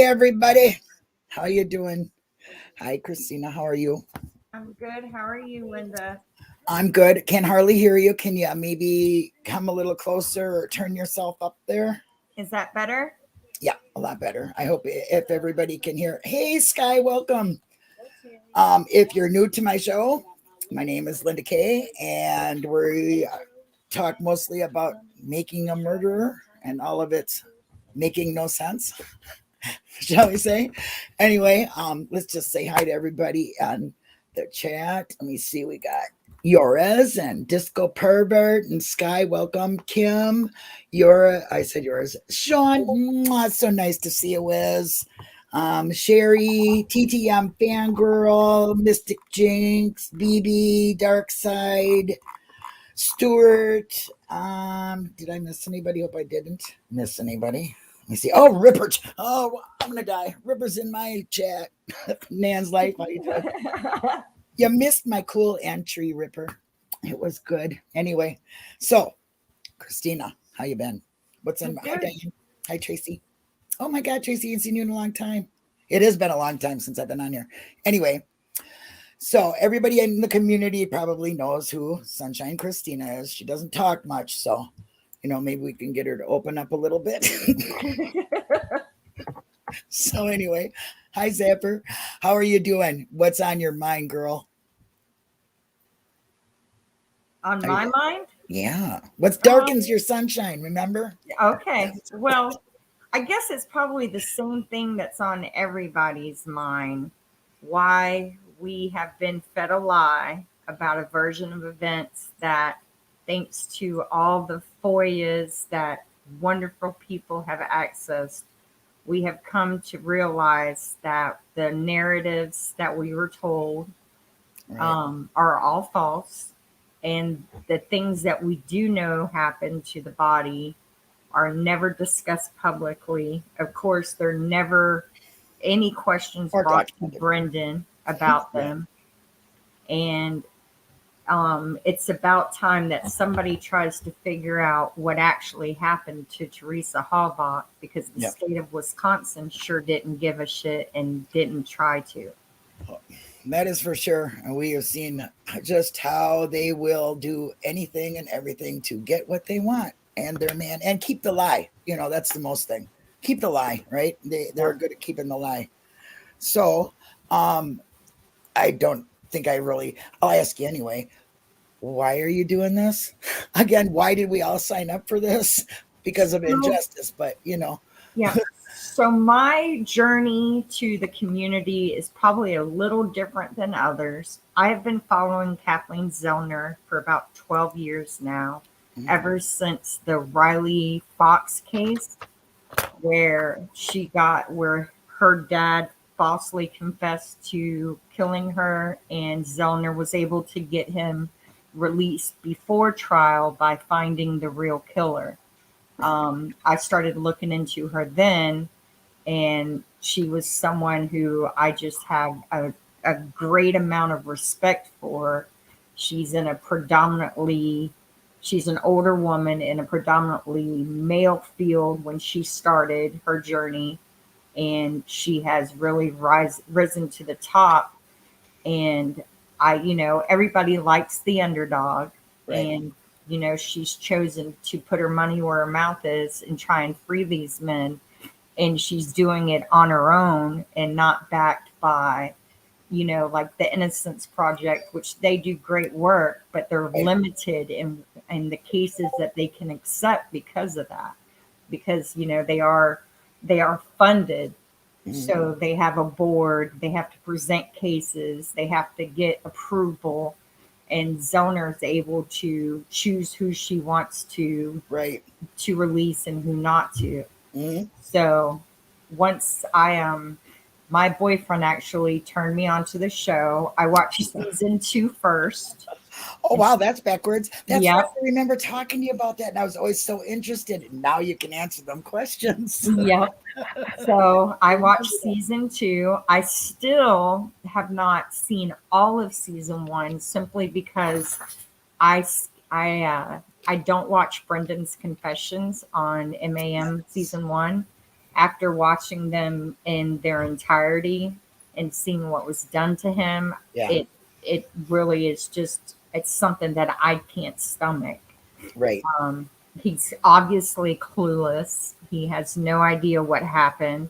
everybody. How you doing? Hi, Christina. How are you? I'm good. How are you, Linda? I'm good. Can hardly hear you. Can you maybe come a little closer or turn yourself up there? Is that better? Yeah, a lot better. I hope if everybody can hear. Hey, Sky, welcome. If you're new to my show, my name is Linda Kay, and we talk mostly about making a murderer and all of its making no sense, shall we say. Anyway, let's just say hi to everybody on the chat. Let me see, we got Yours and Disco Pervert and Sky. Welcome, Kim. Yora, I said yours. Sean, mwah, so nice to see you, Wiz. Sherry, TTM Fangirl, Mystic Jinx, BB, Dark Side, Stuart. Did I miss anybody? Hope I didn't miss anybody. Let me see. Oh, Ripper. Oh, I'm gonna die. Ripper's in my chat. Nan's life. How you doing? You missed my cool entry, Ripper. It was good. Anyway, so Christina, how you been? What's in? Hi, Good. Diane. Hi, Tracy. Oh my God, Tracy, I ain't seen you in a long time. It has been a long time since I've been on here. Anyway, so everybody in the community probably knows who Sunshine Christina is. She doesn't talk much, so maybe we can get her to open up a little bit. So anyway, hi Zapper. How are you doing? What's on your mind, girl? On Are you, my mind? yeah. What's Um, darkens your sunshine, remember? okay. Well, I guess it's probably the same thing that's on everybody's mind. Why we have been fed a lie about a version of events that, thanks to all the FOIAs that wonderful people have accessed, we have come to realize that the narratives that we were told Right. are all false. And the things that we do know happen to the body are never discussed publicly. Of course, there are never any questions Or brought to documented. Brendan about Yeah. them. And it's about time that somebody tries to figure out what actually happened to Teresa Halbach, because the Yeah. state of Wisconsin sure didn't give a shit and didn't try to. That is for sure. And we have seen just how they will do anything and everything to get what they want and their man and keep the lie. That's the most thing. Keep the lie, right? They're Yep. good at keeping the lie. So I don't think I'll ask you anyway. Why are you doing this? Again, why did we all sign up for this? Because of So, injustice, but. yeah. So my journey to the community is probably a little different than others. I have been following Kathleen Zellner for about 12 years now, ever since the Riley Fox case, where her dad falsely confessed to killing her, and Zellner was able to get him released before trial by finding the real killer. I started looking into her then, and she was someone who I just have a great amount of respect for. She's in a predominantly she's an older woman in a predominantly male field when she started her journey, and she has really risen to the top. And everybody likes the underdog, Right. and she's chosen to put her money where her mouth is and try and free these men, and she's doing it on her own and not backed by, like the Innocence Project, which they do great work, but they're Right. limited in the cases that they can accept because of that. Because they are funded, Mhm. so they have a board, they have to present cases, they have to get approval, and Zoner is able to choose who she wants Right. to release and who not to. Mhm. So once my boyfriend actually turned me on to the show. I watched season 2 first. Oh And wow, that's backwards. That's right. yep, I remember talking to you about that, and I was always so interested. Now you can answer them questions. yep. So I watched season 2. I still have not seen all of season 1, simply because I s- I don't watch Brendan's Confessions on MAM season 1. after watching them in their entirety and seeing what was done to him, Yeah. it really is just, it's something that I can't stomach. Right. Um, he's obviously clueless. He has no idea what happened.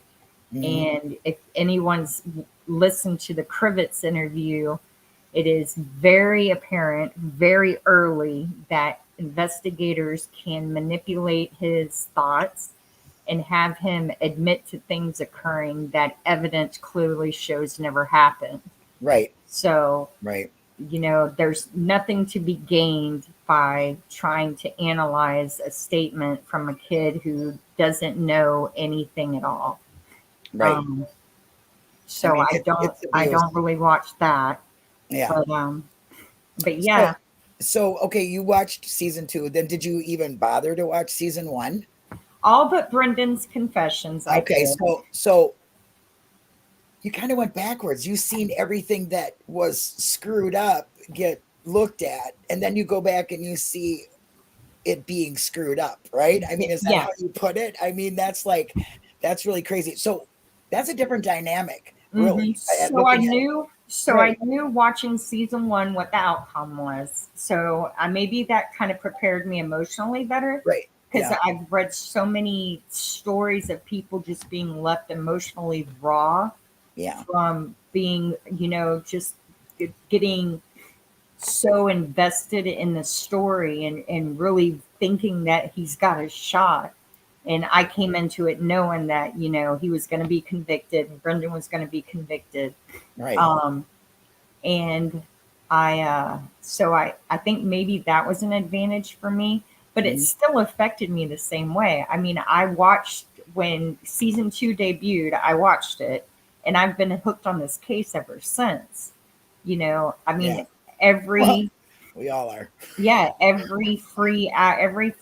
Mhm. And if anyone's listened to the Crivets interview, it is very apparent, very early, that investigators can manipulate his thoughts and have him admit to things occurring that evidence clearly shows never happened. Right. So, Right. there's nothing to be gained by trying to analyze a statement from a kid who doesn't know anything at all. Right. Um, I so mean, I don't it's I abuse. don't really watch that, Yeah. but So, yeah, okay, you watched season 2. Then did you even bother to watch season 1? all but Brendan's confessions I Okay, did. so you kind of went backwards. You seen everything that was screwed up get looked at, and then you go back and you see it being screwed up, right? I mean, is that how Yes. you put it? I mean, that's really crazy. So that's a different dynamic, really, at So I looking at it. knew, Right, watching season one what the outcome was. So maybe that kind of prepared me emotionally better, right. because Yeah, I've read so many stories of people just being left emotionally raw yeah. from being, just getting so invested in the story, and really thinking that he's got a shot. And I came into it knowing that, he was going to be convicted and Brendan was going to be convicted. Right. Um, and I think maybe that was an advantage for me, but it Mhm. still affected me the same way. I mean, I watched when season two debuted, I watched it, and I've been hooked on this case ever since. I Yeah. mean, Well, every we all are. yeah, every free every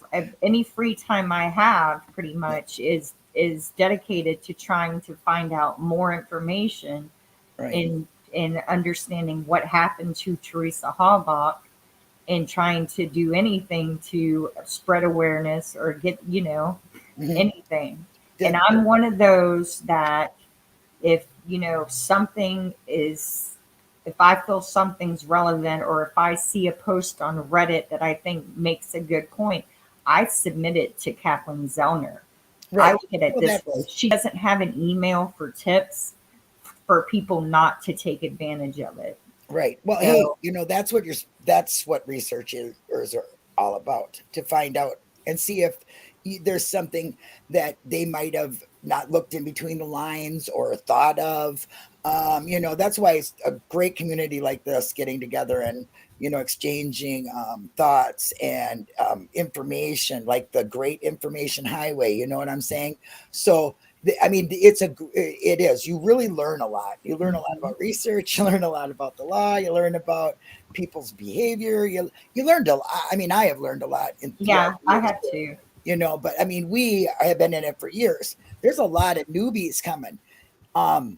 any free time I have pretty Yeah. much is dedicated to trying to find out more information Right. in understanding what happened to Teresa Halbach, and trying to do anything to spread awareness or get, Mhm. anything. And Did I'm one of those that if, something is, if I feel something's relevant, or if I see a post on Reddit that I think makes a good point, I submit it to Kathleen Zellner. I right. look at it Well, this way: that's she doesn't have an email for tips for people not to take advantage of it. right. Well, hey, So, that's what researchers are all about, to find out and see if there's something that they might have not looked in between the lines or thought of. That's why it's a great community like this getting together and exchanging thoughts and information, like the Great Information Highway. You know what I'm saying? So I mean, it is. You really learn a lot. You learn a lot mhm. about research. You learn a lot about the law. You learn about people's behavior. You learned a lot. I mean, I have learned a lot throughout Yeah, the I years. have to. But I mean, we have been in it for years. There's a lot of newbies coming. Um,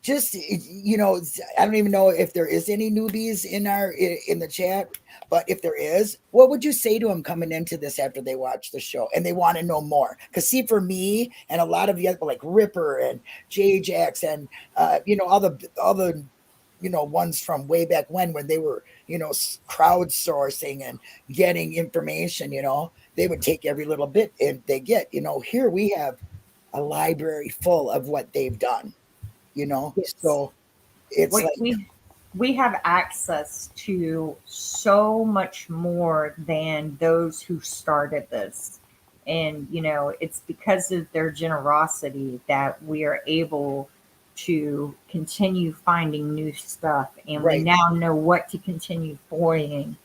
just I don't even know if there is any newbies in the chat, but if there is, what would you say to them coming into this after they watch the show and they want to know more? Because see, for me and a lot of the other, like Ripper and JJax and all the ones from way back when they were crowdsourcing and getting information, they would take every little bit and they get, here we have a library full of what they've done. Yes. So it's we, like, we we have access to so much more than those who started this, and it's because of their generosity that we are able to continue finding new stuff, and we right, now know what to continue following.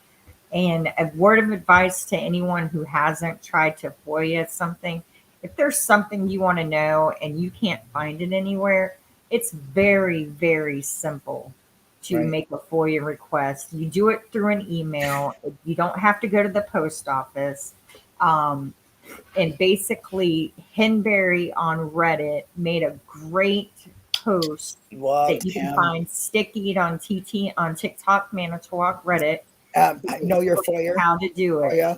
And a word of advice to anyone who hasn't tried to FOIA something: if there's something you want to know and you can't find it anywhere, it's very, very simple to right, make a FOIA request. You do it through an email, you don't have to go to the post office. Um, and basically, Henberry on Reddit made a great post that loved you can him. find sticky on TikTok, Manitowoc Reddit. I know your foyer. How to do Oh it. yeah.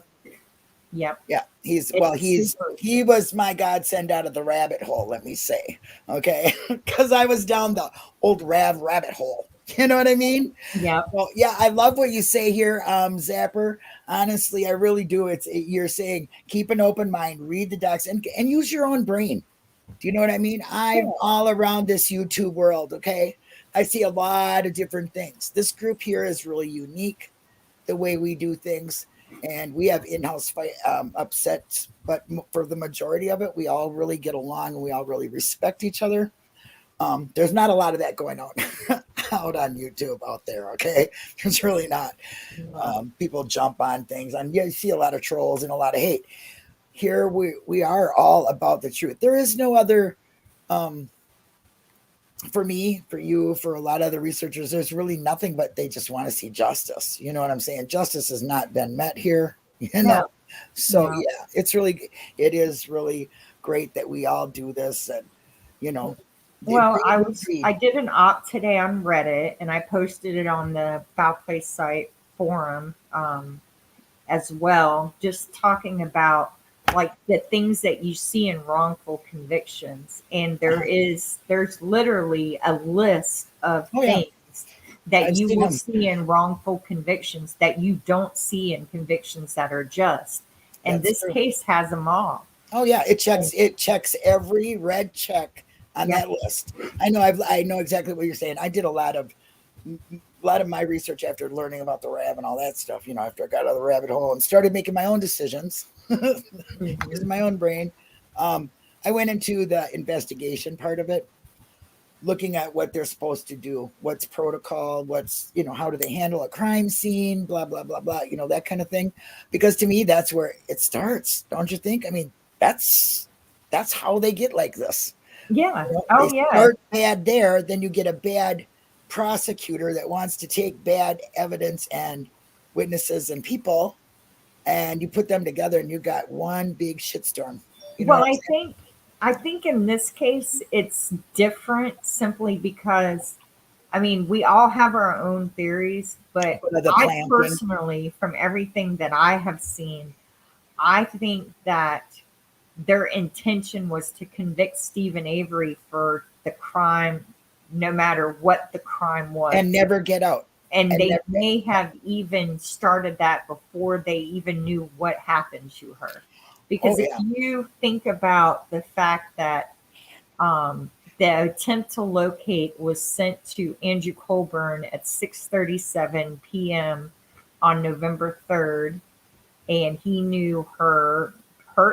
Yep. Yeah, It's super. he was my godsend out of the rabbit hole, let me say. Okay. Because I was down the old rabbit hole. You know what I mean? Yep. Well, yeah, I love what you say here, Zapper. Honestly, I really do. You're saying keep an open mind, read the docs, and use your own brain. Do you know what I mean? I'm Yeah. all around this YouTube world. Okay, I see a lot of different things. This group here is really unique, the way we do things, and we have in-house fight upsets, but for the majority of it, we all really get along and we all really respect each other. There's not a lot of that going on out on YouTube out there. Okay, there's really not. No. People jump on things, and you see a lot of trolls and a lot of hate. Here we are all about the truth. There is no other. Um, for me, for you, for a lot of other researchers, there's really nothing but they just want to see justice. You know what I'm saying? Justice has not been met here. You No. know, so No. yeah, it is really great that we all do this, and you know, Well, I read. did an op today on Reddit, and I posted it on the Foul Play site forum, as well, just talking about like the things that you see in wrongful convictions. And there's literally a list of Oh yeah, things that I've you seen will them. see in wrongful convictions that you don't see in convictions that are just. And That's this true. case has them all. Oh yeah, And, it checks every red check on yep. that list. I know exactly what you're saying. I did a lot of my research after learning about the rab and all that stuff. You know, after I got out of the rabbit hole and started making my own decisions, Mhm. using my own brain. Um, I went into the investigation part of it, looking at what they're supposed to do, what's protocol, what's, how do they handle a crime scene, blah, blah, blah, blah, that kind of thing. Because to me, that's where it starts, don't you think? I mean, that's how they get like this. Yeah. They Oh yeah. start bad there, then you get a bad prosecutor that wants to take bad evidence and witnesses and people, and you put them together and you got one big shitstorm. You know Well, what I'm saying? I think in this case it's different simply because I mean, we all have our own theories, but What are the I planting? personally, from everything that I have seen, I think that their intention was to convict Stephen Avery for the crime, no matter what the crime And was. never get out. And And they never get may yeah. have even started that before they even knew what happened to her. Oh Because if yeah. you think about the fact that the attempt to locate was sent to Andrew Colburn at 6:37 p.m. on November 3rd, and he knew her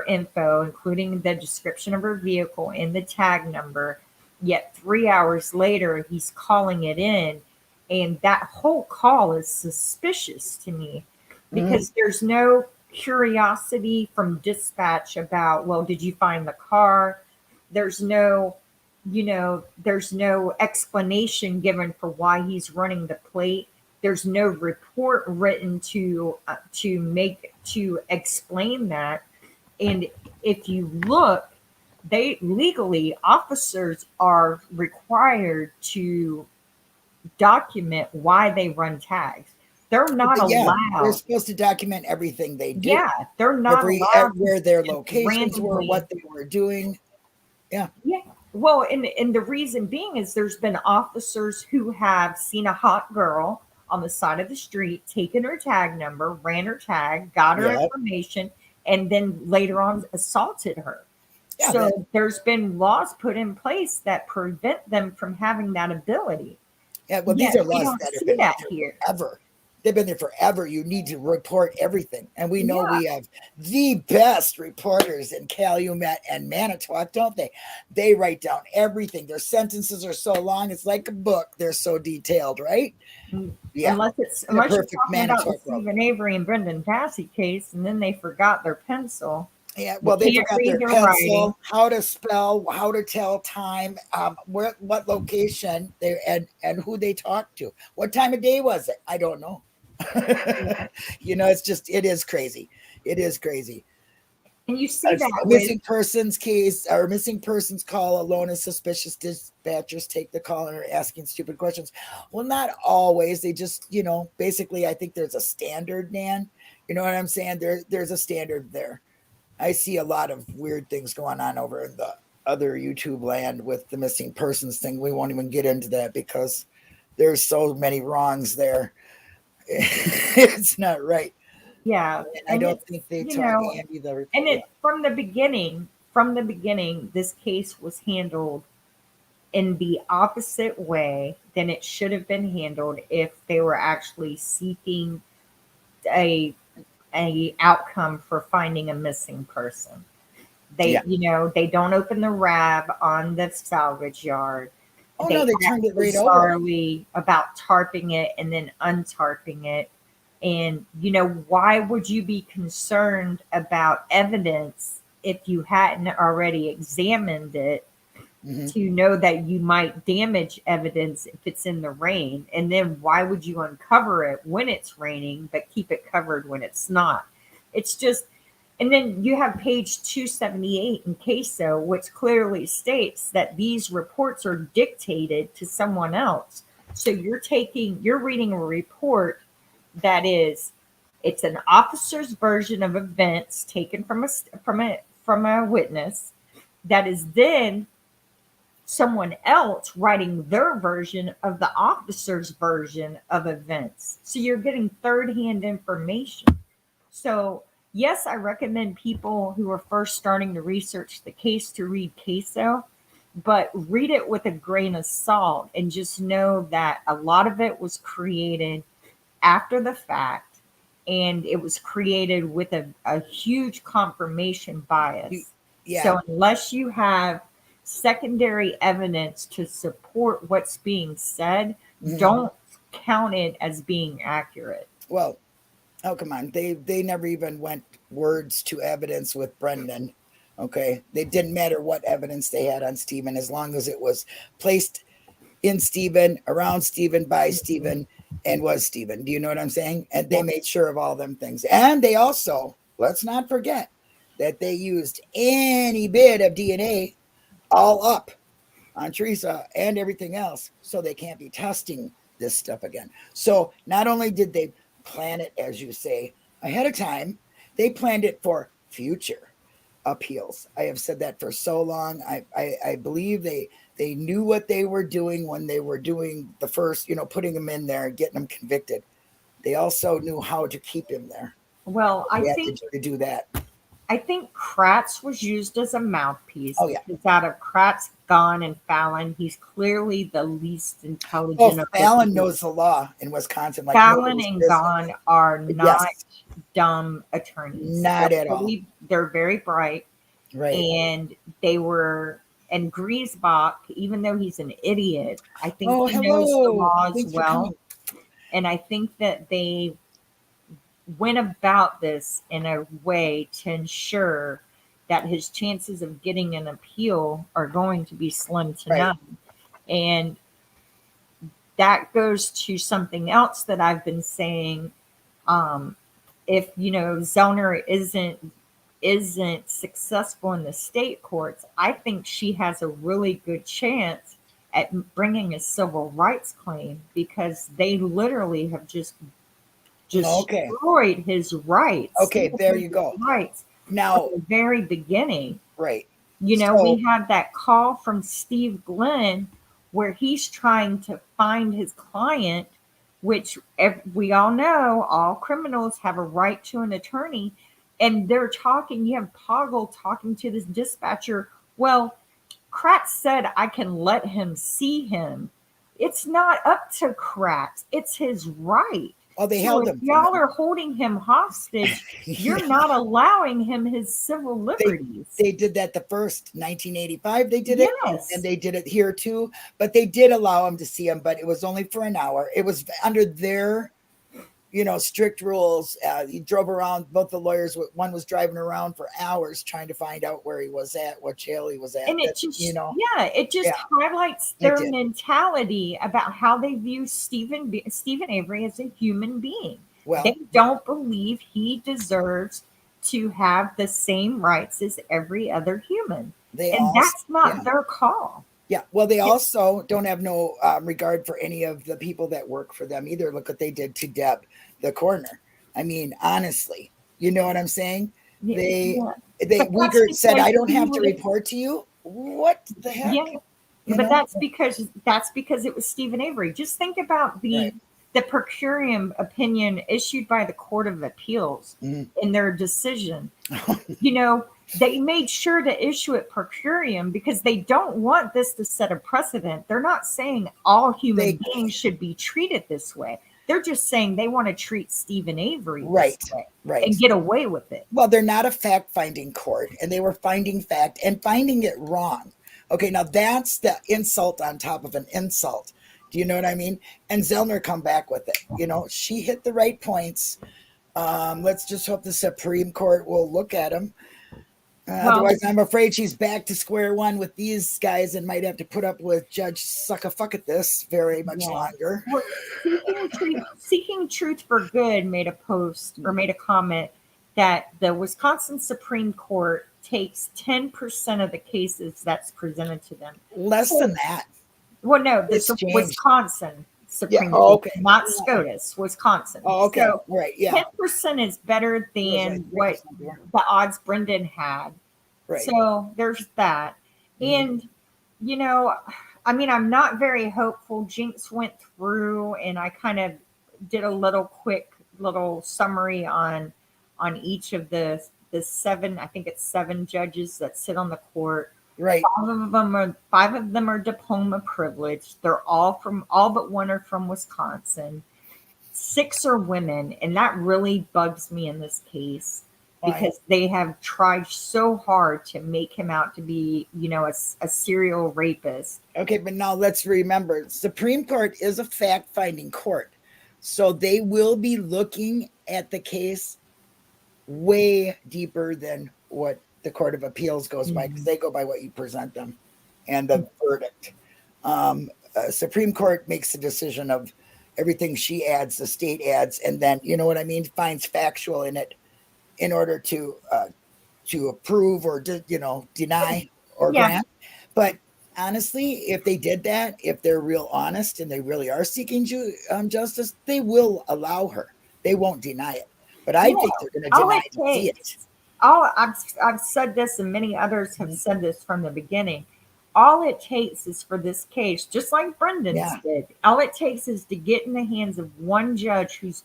info, including the description of her vehicle and the tag number. Yet 3 hours later, he's calling it in, and that whole call is suspicious to me Mhm. because there's no curiosity from dispatch about, well, did you find the car? There's no, there's no explanation given for why he's running the plate. There's no report written to explain that. And if you look, they legally officers are required to document why they run tags. They're not Yeah, they're allowed. supposed to document everything they do. Yeah, they're not allowed to Where their just locations were, randomly. what they were doing. Yeah. Yeah. Well, and the reason being is there's been officers who have seen a hot girl on the side of the street, taken her tag number, ran her tag, got her Yeah. information, and then later on assaulted her. Yeah. That So there's been laws put in place that prevent them from having that ability. Yeah, well, these Yet are we laws don't that have see been that there here. forever. They've been there forever. You need to report everything. And we know Yeah. we have the best reporters in Calumet and Manitowoc, don't they? They write down everything. Their sentences are so long, it's like a book. They're so detailed, right? Yeah. In a Unless you're perfect talking about the Manitowoc world. Stephen Avery and Brendan Dassey case, and then they forgot their pencil. Yeah, You well, they can't forgot read their their writing. pencil, how to spell, how to tell time, what location they and who they talked to. What time of day was it? I don't know. Yeah. It is crazy. It is crazy. And you see that A with, missing persons case or missing persons call alone is suspicious. Dispatchers take the call and are asking stupid questions. Well, not always. They just, basically, I think there's a standard, Nan. You know what I'm saying? There's a standard there. I see a lot of weird things going on over in the other YouTube land with the missing persons thing. We won't even get into that because there's so many wrongs there. It's not right. Yeah, And I and don't it's, think they you taught know, Andy the and report. Yeah. it from the beginning, this case was handled in the opposite way than it should have been handled if they were actually seeking a outcome for finding a missing person. Yeah. They don't open the RAB on the salvage yard. Oh no, They they turned act it right over. bizarrely about tarping it and then untarping it. And, why would you be concerned about evidence if you hadn't already examined it Hmm. to know that you might damage evidence if it's in the rain? And then why would you uncover it when it's raining, but keep it covered when it's not? It's just, and then you have page 278 in CASO, which clearly states that these reports are dictated to someone else. So you're reading a report that is, it's an officer's version of events taken from a witness that is then someone else writing their version of the officer's version of events. So you're getting third hand information. So, yes, I recommend people who are first starting to research the case to read CASO, but read it with a grain of salt and just know that a lot of it was created after the fact, and it was created with a huge confirmation bias. Yeah. So unless you have secondary evidence to support what's being said, Hmm. don't count it as being accurate. Well, oh come on. They never even went words to evidence with Brendan. Okay. It didn't matter what evidence they had on Stephen as long as it was placed in Stephen, around Stephen, by Stephen, and was Stephen. Do you know what I'm saying? And they Yeah. made sure of all them things. And they also, let's not forget that they used any bit of DNA all up on Teresa and everything else. So they can't be testing this stuff again. So not only did they plan it, as you say, ahead of time, they planned it for future appeals. I have said that for so long. I believe they knew what they were doing when they were doing the first, putting him in there and getting him convicted. They also knew how to keep him there. Well, They had to do that. I think Kratz was used as a mouthpiece Oh yeah. because out of Kratz, Gahn, and Fallon, he's clearly the least Oh, intelligent of the Fallon three. knows the law in Wisconsin like Fallon nobody's and business. Gahn are not Yes, dumb attorneys. not at all. They're very bright, Right. and they were. And Griesbach, even though he's an idiot, I think Oh, he knows the hello. law as Thanks for well. coming. And I think that they went about this in a way to ensure that his chances of getting an appeal are going to be slim to Right. none. And that goes to something else that I've been saying. Um, if Zellner isn't successful in the state courts, I think she has a really good chance at bringing a civil rights claim because they literally have just Okay. destroyed his rights, Okay, civil there you go. rights from Now, the very beginning. right. We So, had that call from Steve Glenn where he's trying to find his client, which we all know all criminals have a right to an attorney. And they're talking, you have Poggle talking to this dispatcher. Well, Kratz said, I can let him see him. It's not up to Kratz, it's his right. oh, they So held if him for y'all nothing. are holding him hostage, Yeah. you're not allowing him his civil They liberties. they did that the first 1985. They did it, and Yes. they did it here too. But they did allow him to see him, but it was only for an hour. It was under their strict rules. He drove around. Both the lawyers, one was driving around for hours trying to find out where he was at, what jail he was at. And That it just yeah, highlights it their did. mentality about how they view Stephen Avery as a human being. They Well, don't believe he deserves to have the same rights as every other human. they And all that's yeah. not their call. Yeah, well, they also don't have no regard for any of the people that work for them either. Look what they did to Deb, the coroner. I mean, honestly, you know what I'm saying? Yeah, They yeah. they But that's Uyghur said, because I don't have to you report to you. What the Yeah, heck? You but know? that's because it was Stephen Avery. Just think about Right. the per curiam opinion issued by the Court of Appeals Mhm. in their decision. You know, they made sure to issue it per curiam because they don't want this to set a precedent. They're not saying all human They beings should be treated this way. They're just saying they want to treat Stephen Avery this right, way and right. get away with it. Well, they're not a fact finding court, and they were finding fact and finding it wrong. Okay, now that's the insult on top of an insult. Do you know what I mean? And Zellner come back with it. You know, she hit the right points. Let's just hope the Supreme Court will look at them. Well, Otherwise, I'm afraid she's back to square one with these guys and might have to put up with Judge Suck a Fuck at this very much yeah. longer. Well, Seeking Truth for Good made a post or made a comment that the Wisconsin Supreme Court takes 10% of the cases that's presented to them. Less than that. Well, no, It's changed. Wisconsin Yeah. Supreme Oh, Court, okay. not SCOTUS, Wisconsin. Oh, okay. So All right. Yeah. 10% is better What was that, than what 3% more? the odds Brendan had. Right. So there's that. And, you know, I mean, I'm not very hopeful. Jinx went through and I kind of did a little quick little summary on each of the seven, I think it's seven judges that sit on the court. Right. Five of them are diploma privileged. They're all but one are from Wisconsin. Six are women, and that really bugs me in this case Why? because they have tried so hard to make him out to be, you know, a serial rapist. Okay, but now let's remember Supreme Court is a fact finding court. So they will be looking at the case way deeper than what the Court of Appeals goes by because they go by what you present them and the verdict. Supreme Court makes a decision of everything she adds, the state adds, and then, you know what I mean, finds factual in it in order to approve or deny or Yeah. grant. But honestly, if they did that, if they're real honest and they really are seeking justice, they will allow her. They won't deny it. But I Yeah. think they're going to All deny it to see it. takes, all I've said this, and many others have said this from the beginning. All it takes is for this case, just like Brendan's Yeah. did. All it takes is to get in the hands of one judge who's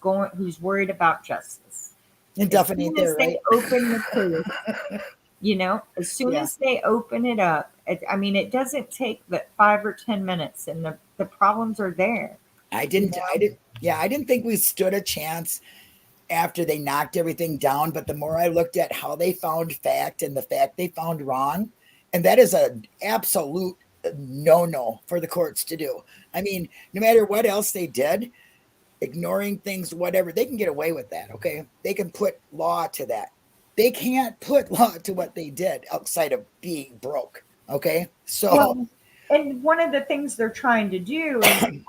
worried about justice. As Indefinite soon there, as they right? open the case, you know, as soon Yeah. as they open it up, I mean, it doesn't take but 5 or 10 minutes, and the problems are there. I You didn't, I know, didn't, yeah, I didn't think we stood a chance after they knocked everything down. But the more I looked at how they found fact and the fact they found wrong, and that is an absolute no for the courts to do. I mean, no matter what else they did, ignoring things, whatever, they can get away with that. Okay. They can put law to that. They can't put law to what they did outside of being broke. Okay. So, well, and one of the things they're trying to do is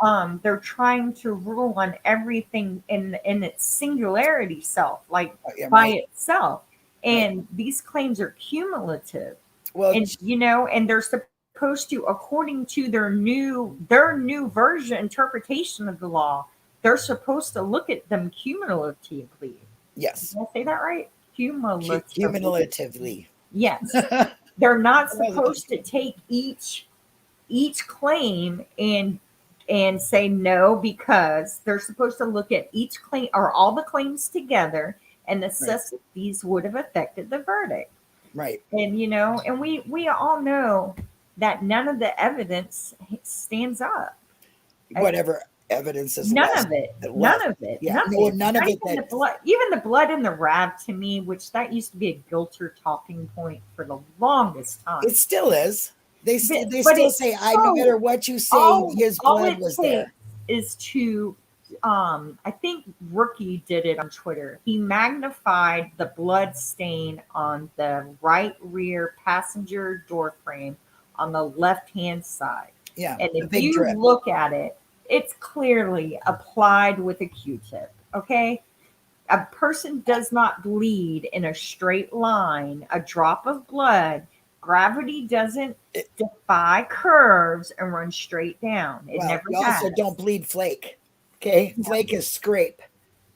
they're trying to rule on everything in its singularity self, like yeah, by right. itself. Right. And these claims are cumulative. Well, And you know, and they're supposed to, according to their new version interpretation of the law, they're supposed to look at them cumulatively. yes. Did I say that right? Cumulatively. Cumulatively. Yes. They're not supposed to take each claim and say no, because they're supposed to look at each claim or all the claims together and assess if these would have affected the verdict. Right. And you know, and we all know that none of the evidence stands up. Whatever evidence is None left. of it. left. None of it. Yeah. Nothing. No, none of Not it. even That the blood. Even the blood in the rab to me, which that used to be a guilter talking point for the longest time. it still is. They But still it's say, I no matter what you say, his all blood it was takes there. is to I think Rookie did it on Twitter. He magnified the blood stain on the right rear passenger door frame on the left hand side. Yeah. And The if big you drip. look at it, it's clearly applied with a Q-tip. Okay. A person does not bleed in a straight line. A drop of blood, gravity doesn't defy curves and run straight down. It Well, never you has. also don't bleed flake. Okay. Flake is scrape.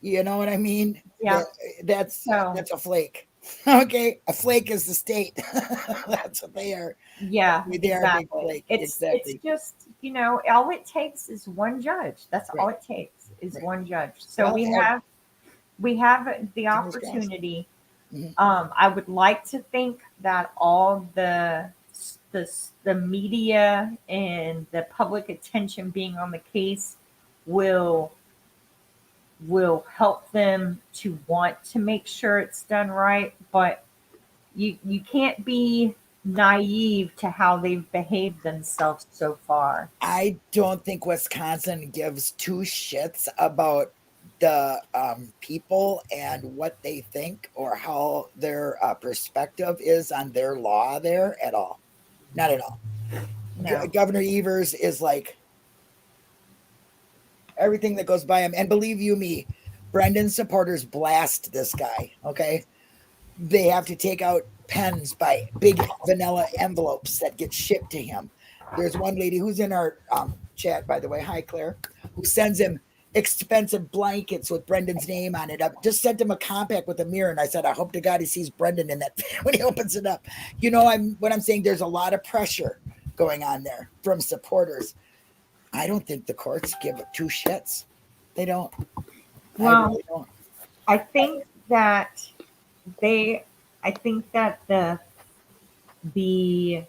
You know what I mean? Yeah. That's So a flake. Okay, a flake is the state. That's what they are. yeah, They are a big exactly. flake. It's Exactly. just, all it takes is one judge. That's all Right. it takes is Right. one judge. So Well, we have the fingers crossed. opportunity. Mhm. I would like to think that all the media and the public attention being on the case will help them to want to make sure it's done right, but you can't be naive to how they've behaved themselves so far. I don't think Wisconsin gives two shits about the people and what they think or how their perspective is on their law there at all. Not at all. No. Governor Evers is like everything that goes by him. And believe you me, Brendan supporters blast this guy. Okay. They have to take out pens by big vanilla envelopes that get shipped to him. There's one lady who's in our chat, by the way. Hi, Claire, who sends him expensive blankets with Brendan's name on it. I just sent him a compact with a mirror, and I said, I hope to God he sees Brendan in that when he opens it up. What I'm saying. There's a lot of pressure going on there from supporters. I don't think the courts give two shits. They don't. I Well, really don't. I think that they I think that the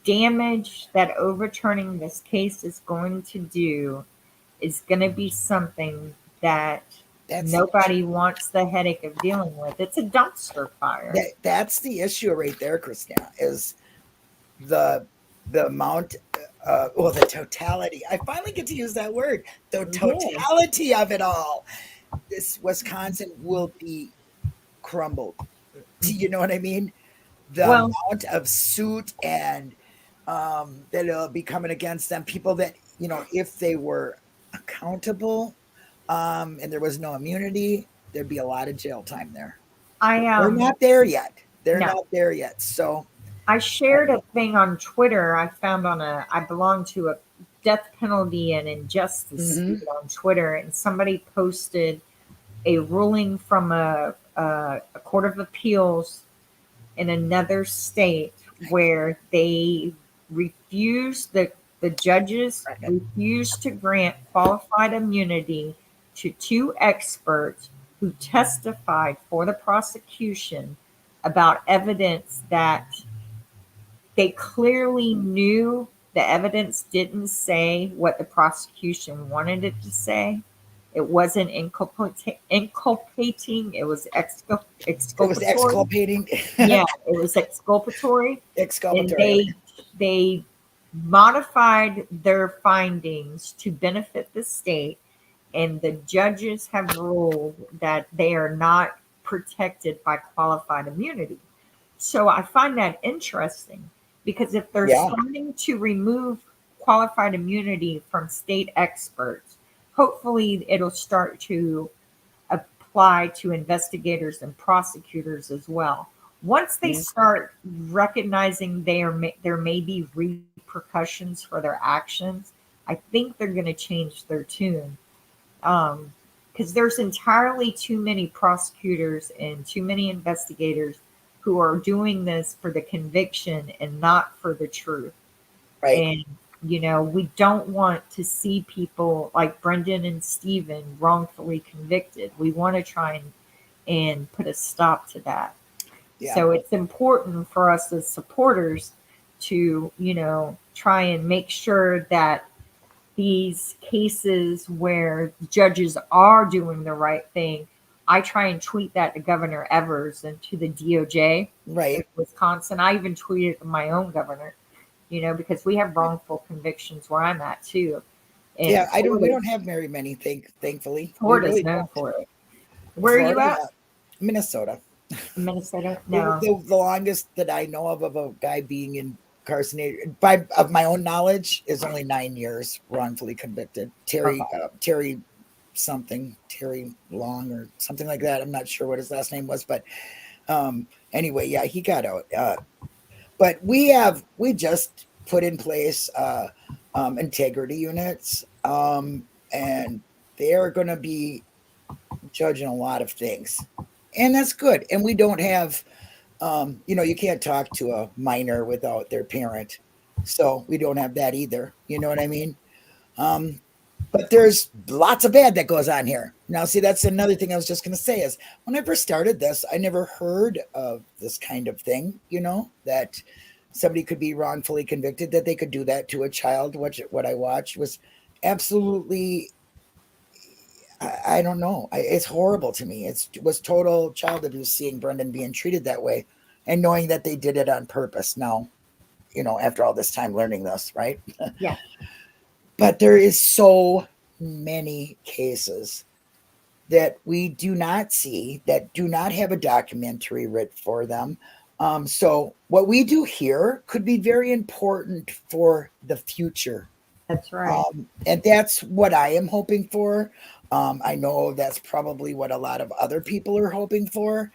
damage that overturning this case is going to do is going to be something that That's the issue. nobody wants the headache of dealing with. It's a dumpster fire. That's the issue right there, Christina, is the amount the totality. I finally get to use that word. The Yeah. totality of it all. This Wisconsin will be crumbled. Do you know what I mean? The Well, amount of suit and that'll be coming against them, people that, if they were accountable, and there was no immunity, there'd be a lot of jail time there. I They're not there yet. They're no. not there yet. So I shared a thing on Twitter. I belong to a death penalty and injustice mhm. feed on Twitter, and somebody posted a ruling from a court of appeals in another state where they refused the judges refused to grant qualified immunity to two experts who testified for the prosecution about evidence that they clearly knew the evidence didn't say what the prosecution wanted it to say. It wasn't inculpating, it was It was exculpatory. exculpating. Yeah, it was exculpatory. And Exculpatory. they modified their findings to benefit the state, and the judges have ruled that they are not protected by qualified immunity. So I find that interesting because if they're Yeah. starting to remove qualified immunity from state experts, hopefully it'll start to apply to investigators and prosecutors as well. Once they Mhm. start recognizing there may be repercussions for their actions, I think they're going to change their tune. Because there's entirely too many prosecutors and too many investigators who are doing this for the conviction and not for the truth. Right. And, we don't want to see people like Brendan and Stephen wrongfully convicted. We want to try and put a stop to that. Yeah. So it's important for us as supporters to, try and make sure that these cases where judges are doing the right thing, I try and tweet that to Governor Evers and to the DOJ in Right. Wisconsin. I even tweeted to my own governor, because we have wrongful convictions where I'm at too. And Yeah. We don't have very many, thankfully. We Florida's really known don't. for it. Where are you Florida, at? yeah. Minnesota. Minnesota? The, No. the longest that I know of a guy being incarcerated of my own knowledge is only 9 years wrongfully convicted. Okay. Terry something, Terry Long or something like that. I'm not sure what his last name was, but anyway, yeah, he got out. But we just put in place integrity units, and they are going to be judging a lot of things, and that's good. And we don't have, you can't talk to a minor without their parent, so we don't have that either. You know what I mean? Um, but there's lots of bad that goes on here. Now, see, that's another thing I was just going to say is when I first started this, I never heard of this kind of thing, that somebody could be wrongfully convicted, that they could do that to a child. What I watched was absolutely, I don't know. It's horrible to me. It was total child abuse seeing Brendan being treated that way and knowing that they did it on purpose. Now, after all this time learning this, right? Yeah. But there is so many cases that we do not see, that do not have a documentary written for them. So what we do here could be very important for the future. That's right. And that's what I am hoping for. I know that's probably what a lot of other people are hoping for.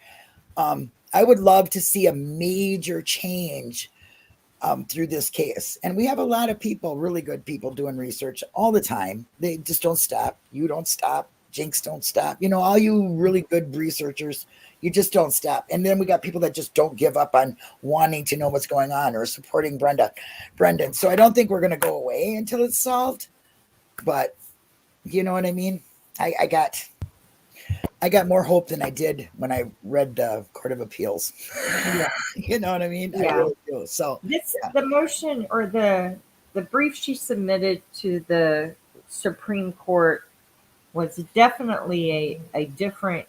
I would love to see a major change through this case. And we have a lot of people, really good people, doing research all the time. They just don't stop. You don't stop. Jinx don't stop. All you really good researchers, you just don't stop. And then we got people that just don't give up on wanting to know what's going on or supporting Brendan. So I don't think we're going to go away until it's solved. But you know what I mean? I got more hope than I did when I read the Court of Appeals. Yeah. You know what I mean? Yeah. I really do. So the motion or the brief she submitted to the Supreme Court was definitely a different,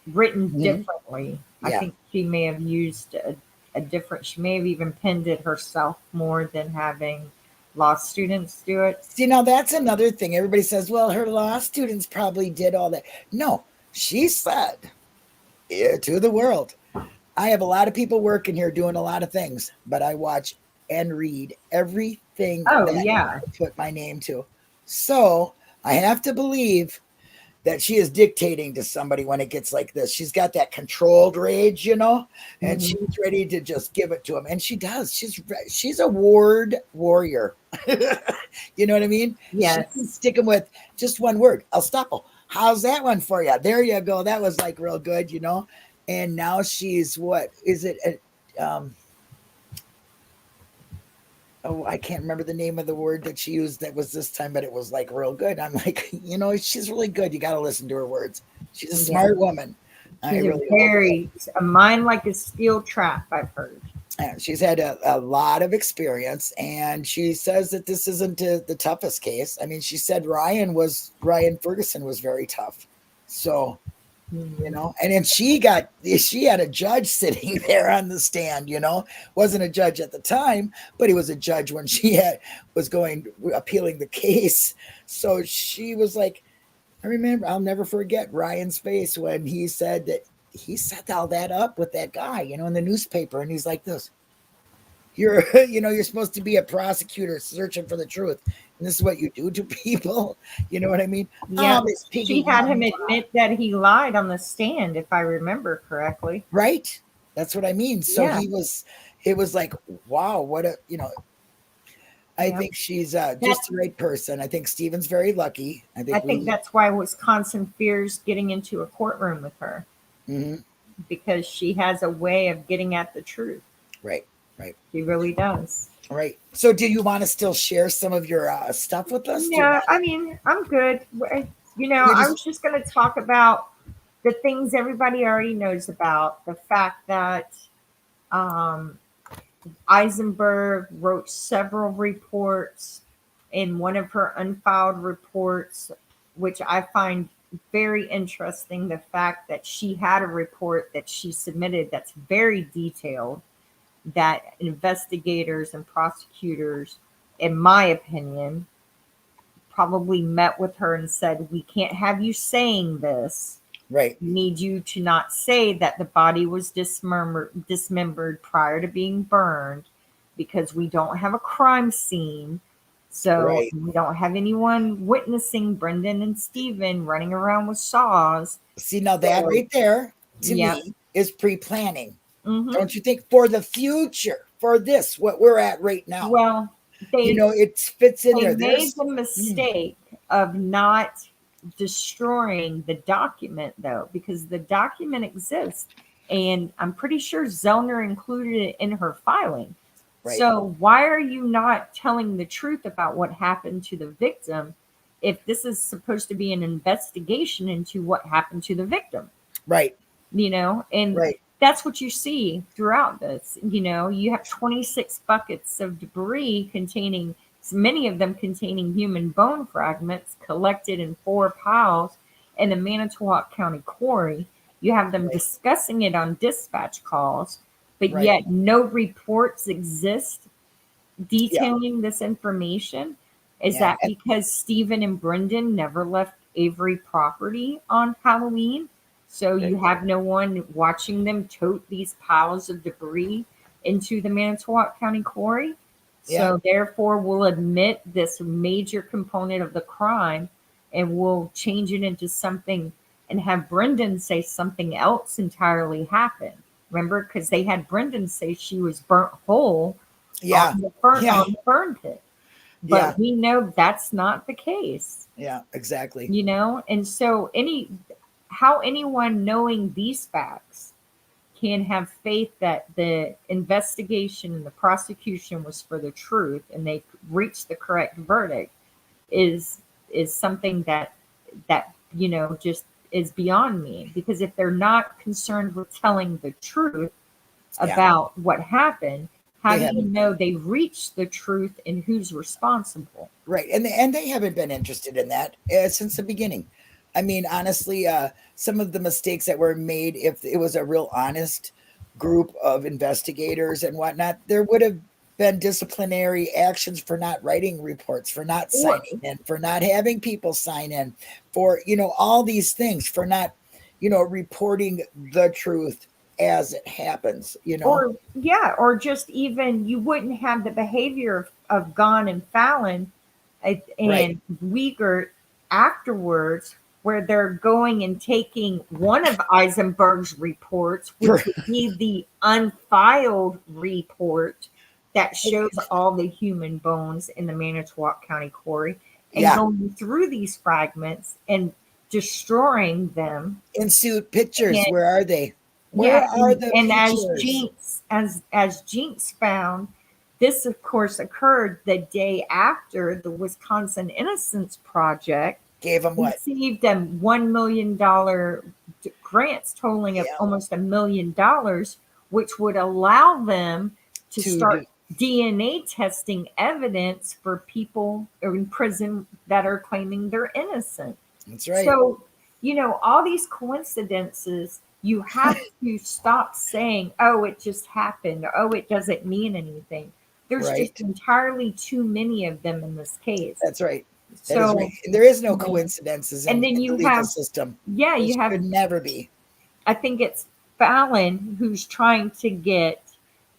written differently. Yeah. I think she may have used a different, she may have even penned it herself more than having law students do it. See, now that's another thing. Everybody says, well, her law students probably did all that. No, she said to the world, I have a lot of people working here doing a lot of things, but I watch and read everything I put my name to. So I have to believe that she is dictating to somebody when it gets like this. She's got that controlled rage, and she's ready to just give it to him. And she does. She's a warrior. You know what I mean? Yes. She's sticking with just one word, Estoppel. How's that one for you? There you go. That was like real good, And now she's, what is it? I can't remember the name of the word that she used that was this time, but it was like real good. I'm like, she's really good. You got to listen to her words. She's a smart woman. She's a mind like a steel trap, I've heard. She's had a lot of experience, and she says that this isn't the toughest case. I mean, she said Ryan Ferguson was very tough. So, and then she had a judge sitting there on the stand, wasn't a judge at the time, but he was a judge when she was appealing the case. So she was like, I'll never forget Ryan's face when he said that he set all that up with that guy, in the newspaper. And he's like this, you're supposed to be a prosecutor searching for the truth. And this is what you do to people. You know what I mean? Yeah. She had him admit that he lied on the stand, if I remember correctly. Right. That's what I mean. So it was like, wow, what I think she's just the right person. I think Stephen's very lucky. I think that's why Wisconsin fears getting into a courtroom with her. Because she has a way of getting at the truth. Right. She really does. Right. So do you want to still share some of your stuff with us? Yeah, I mean, I'm good. I was just going to talk about the things everybody already knows about. The fact that Eisenberg wrote several reports. In one of her unfiled reports, which I find very interesting, the fact that she had a report that she submitted that's very detailed, that investigators and prosecutors, in my opinion, probably met with her and said, we can't have you saying this. Right. We need you to not say that the body was dismembered prior to being burned, because we don't have a crime scene. So we don't have anyone witnessing Brendan and Stephen running around with saws. See, now that right there, to me, is pre-planning. Don't you think? For the future, for this, what we're at right now. Well, it fits in there. They made the mistake of not destroying the document, though, because the document exists. And I'm pretty sure Zellner included it in her filing. Right. So why are you not telling the truth about what happened to the victim if this is supposed to be an investigation into what happened to the victim? Right. And Right. that's what you see throughout this. You have 26 buckets of debris containing, many of them containing human bone fragments, collected in 4 piles in the Manitowoc County quarry. You have them Right. discussing it on dispatch calls, but Right. yet no reports exist Yeah. detailing this information. Is Yeah. that because Stephen and Brendan never left Avery property on Halloween? So you have no one watching them tote these piles of debris into the Manitowoc County quarry. Yeah. So therefore, we'll admit this major component of the crime and we'll change it into something and have Brendan say something else entirely happen. Remember, because they had Brendan say she was burnt whole Yeah. on the Yeah. burn pit. Yeah. But we know that's not the case. Yeah. Exactly. And so how anyone knowing these facts can have faith that the investigation and the prosecution was for the truth and they reached the correct verdict is something that just is beyond me. Because if they're not concerned with telling the truth Yeah. about what happened, how They do you haven't. know they reached the truth and who's responsible? Right. And they haven't been interested in that since the beginning. I mean, honestly, some of the mistakes that were made, if it was a real honest group of investigators and whatnot, there would have been disciplinary actions for not writing reports, for not Or signing in, for not having people sign in, for, all these things, for not, reporting the truth as it happens, or just even you wouldn't have the behavior of Gahn and Fallon Right. and Wiegert afterwards, where they're going and taking one of Eisenberg's reports, which would be the unfiled report that shows all the human bones in the Manitowoc County quarry, and Yeah. going through these fragments and destroying them. Ensuite pictures, And where are they? Where yeah, are the and pictures? as Jinx found, this of course occurred the day after the Wisconsin Innocence Project Gave them what? received a $1 million grants totaling of Yeah. almost $1 million, which would allow them to To do. start DNA testing evidence for people in prison that are claiming they're innocent. That's right. So, all these coincidences, you have to stop saying, oh, it just happened. Oh, it doesn't mean anything. There's Right. just entirely too many of them in this case. That's right. That is So, right. There is no coincidences and in then the you legal have, system. yeah, There you have, should never be. I think it's Fallon who's trying to get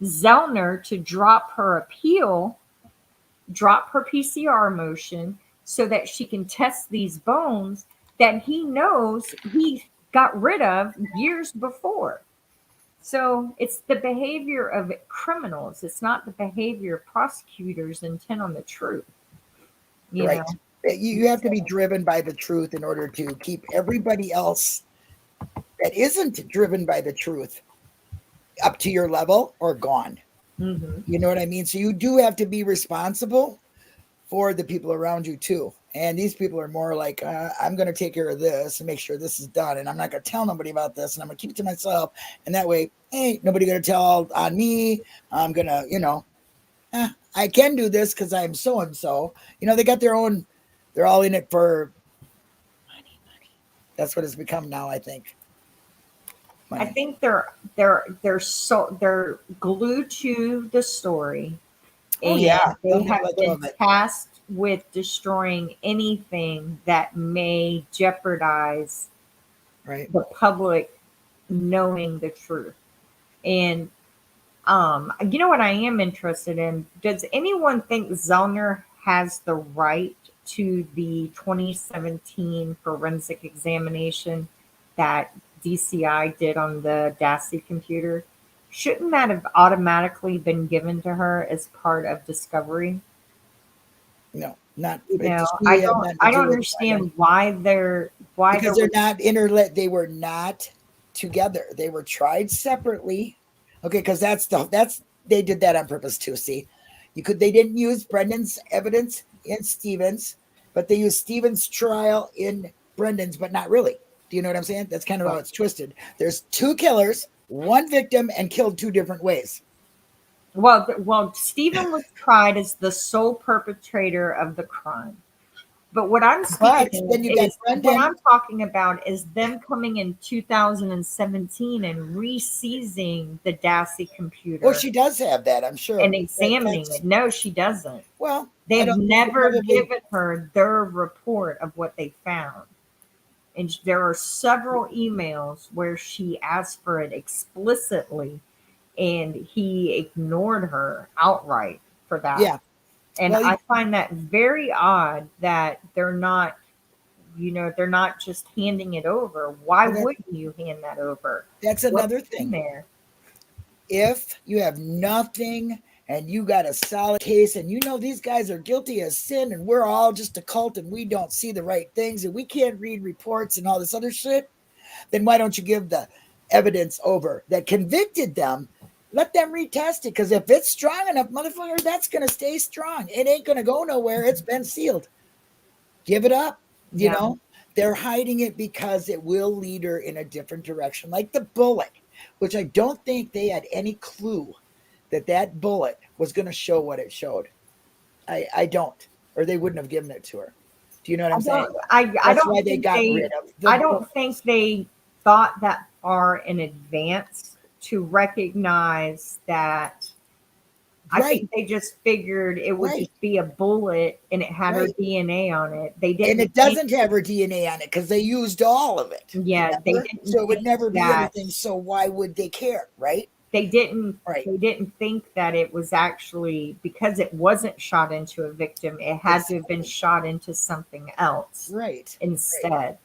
Zellner to drop her PCR motion so that she can test these bones that he knows he got rid of years before. So it's the behavior of criminals. It's not the behavior of prosecutors intent on the truth. Right. You have to be driven by the truth in order to keep everybody else that isn't driven by the truth up to your level or gone. Mm-hmm. You know what I mean? So you do have to be responsible for the people around you too. And these people are more like, I'm going to take care of this and make sure this is done. And I'm not going to tell nobody about this. And I'm going to keep it to myself. And that way, hey, nobody going to tell on me. I'm going to, I can do this because I'm so-and-so. They got their own, they're all in it for money. That's what it's become now, I think. Money. I think they're glued to the story. Oh, yeah. They have been tasked with destroying anything that may jeopardize the public knowing the truth. And what I am interested in, does anyone think Zellner has the right to the 2017 forensic examination that DCI did on the DASI computer? Shouldn't that have automatically been given to her as part of discovery? No. Not You know, she had nothing to I do don't with Brendan understand why because there they're was. not they were not together. They were tried separately. Okay, because that's they did that on purpose too. See, they didn't use Brendan's evidence in Stevens, but they used Stevens' trial in Brendan's, but not really. Do you know what I'm saying? That's kind of how it's twisted. There's two killers, one victim, and killed two different ways. Well, Stephen was tried as the sole perpetrator of the crime. But what I'm But speaking of then you got is what Brendan. I'm talking about is them coming in 2017 and re-seizing the Dassey Well, computer she does have that, I'm and sure. examining it. No, she doesn't. Well, I They've don't think never probably. given her their report of what they found. And there are several emails where she asked for it explicitly, and he ignored her outright for that. Yeah. And Well, I find that very odd that they're not just handing it over. Why well, wouldn't you hand that over? that's What's another in thing. there? If you have nothing and you got a solid case and you know these guys are guilty of sin and we're all just a cult and we don't see the right things and we can't read reports and all this other shit, then why don't you give the evidence over that convicted them? Let them retest it, because if it's strong enough, motherfucker, that's going to stay strong. It ain't going to go nowhere. It's been sealed. Give it up. You Yeah. know, they're hiding it because it will lead her in a different direction, like the bullet, which I don't think they had any clue that bullet was going to show what it showed. I don't, or they wouldn't have given it to her. Do you know what I'm saying? I That's don't why they think got they rid of the I don't bullet. think they thought that far in advance to recognize that. I Right, think they just figured it would right, just be a bullet and it had her right. DNA on it. They And didn't it think, doesn't have her DNA on it because they used all of it. yeah, they Remember? didn't So it would think never be that anything. So why would they care? Right, they didn't right, they didn't think that it was actually because it wasn't shot into a victim, it had to have been exactly. shot into something else Right, right. instead.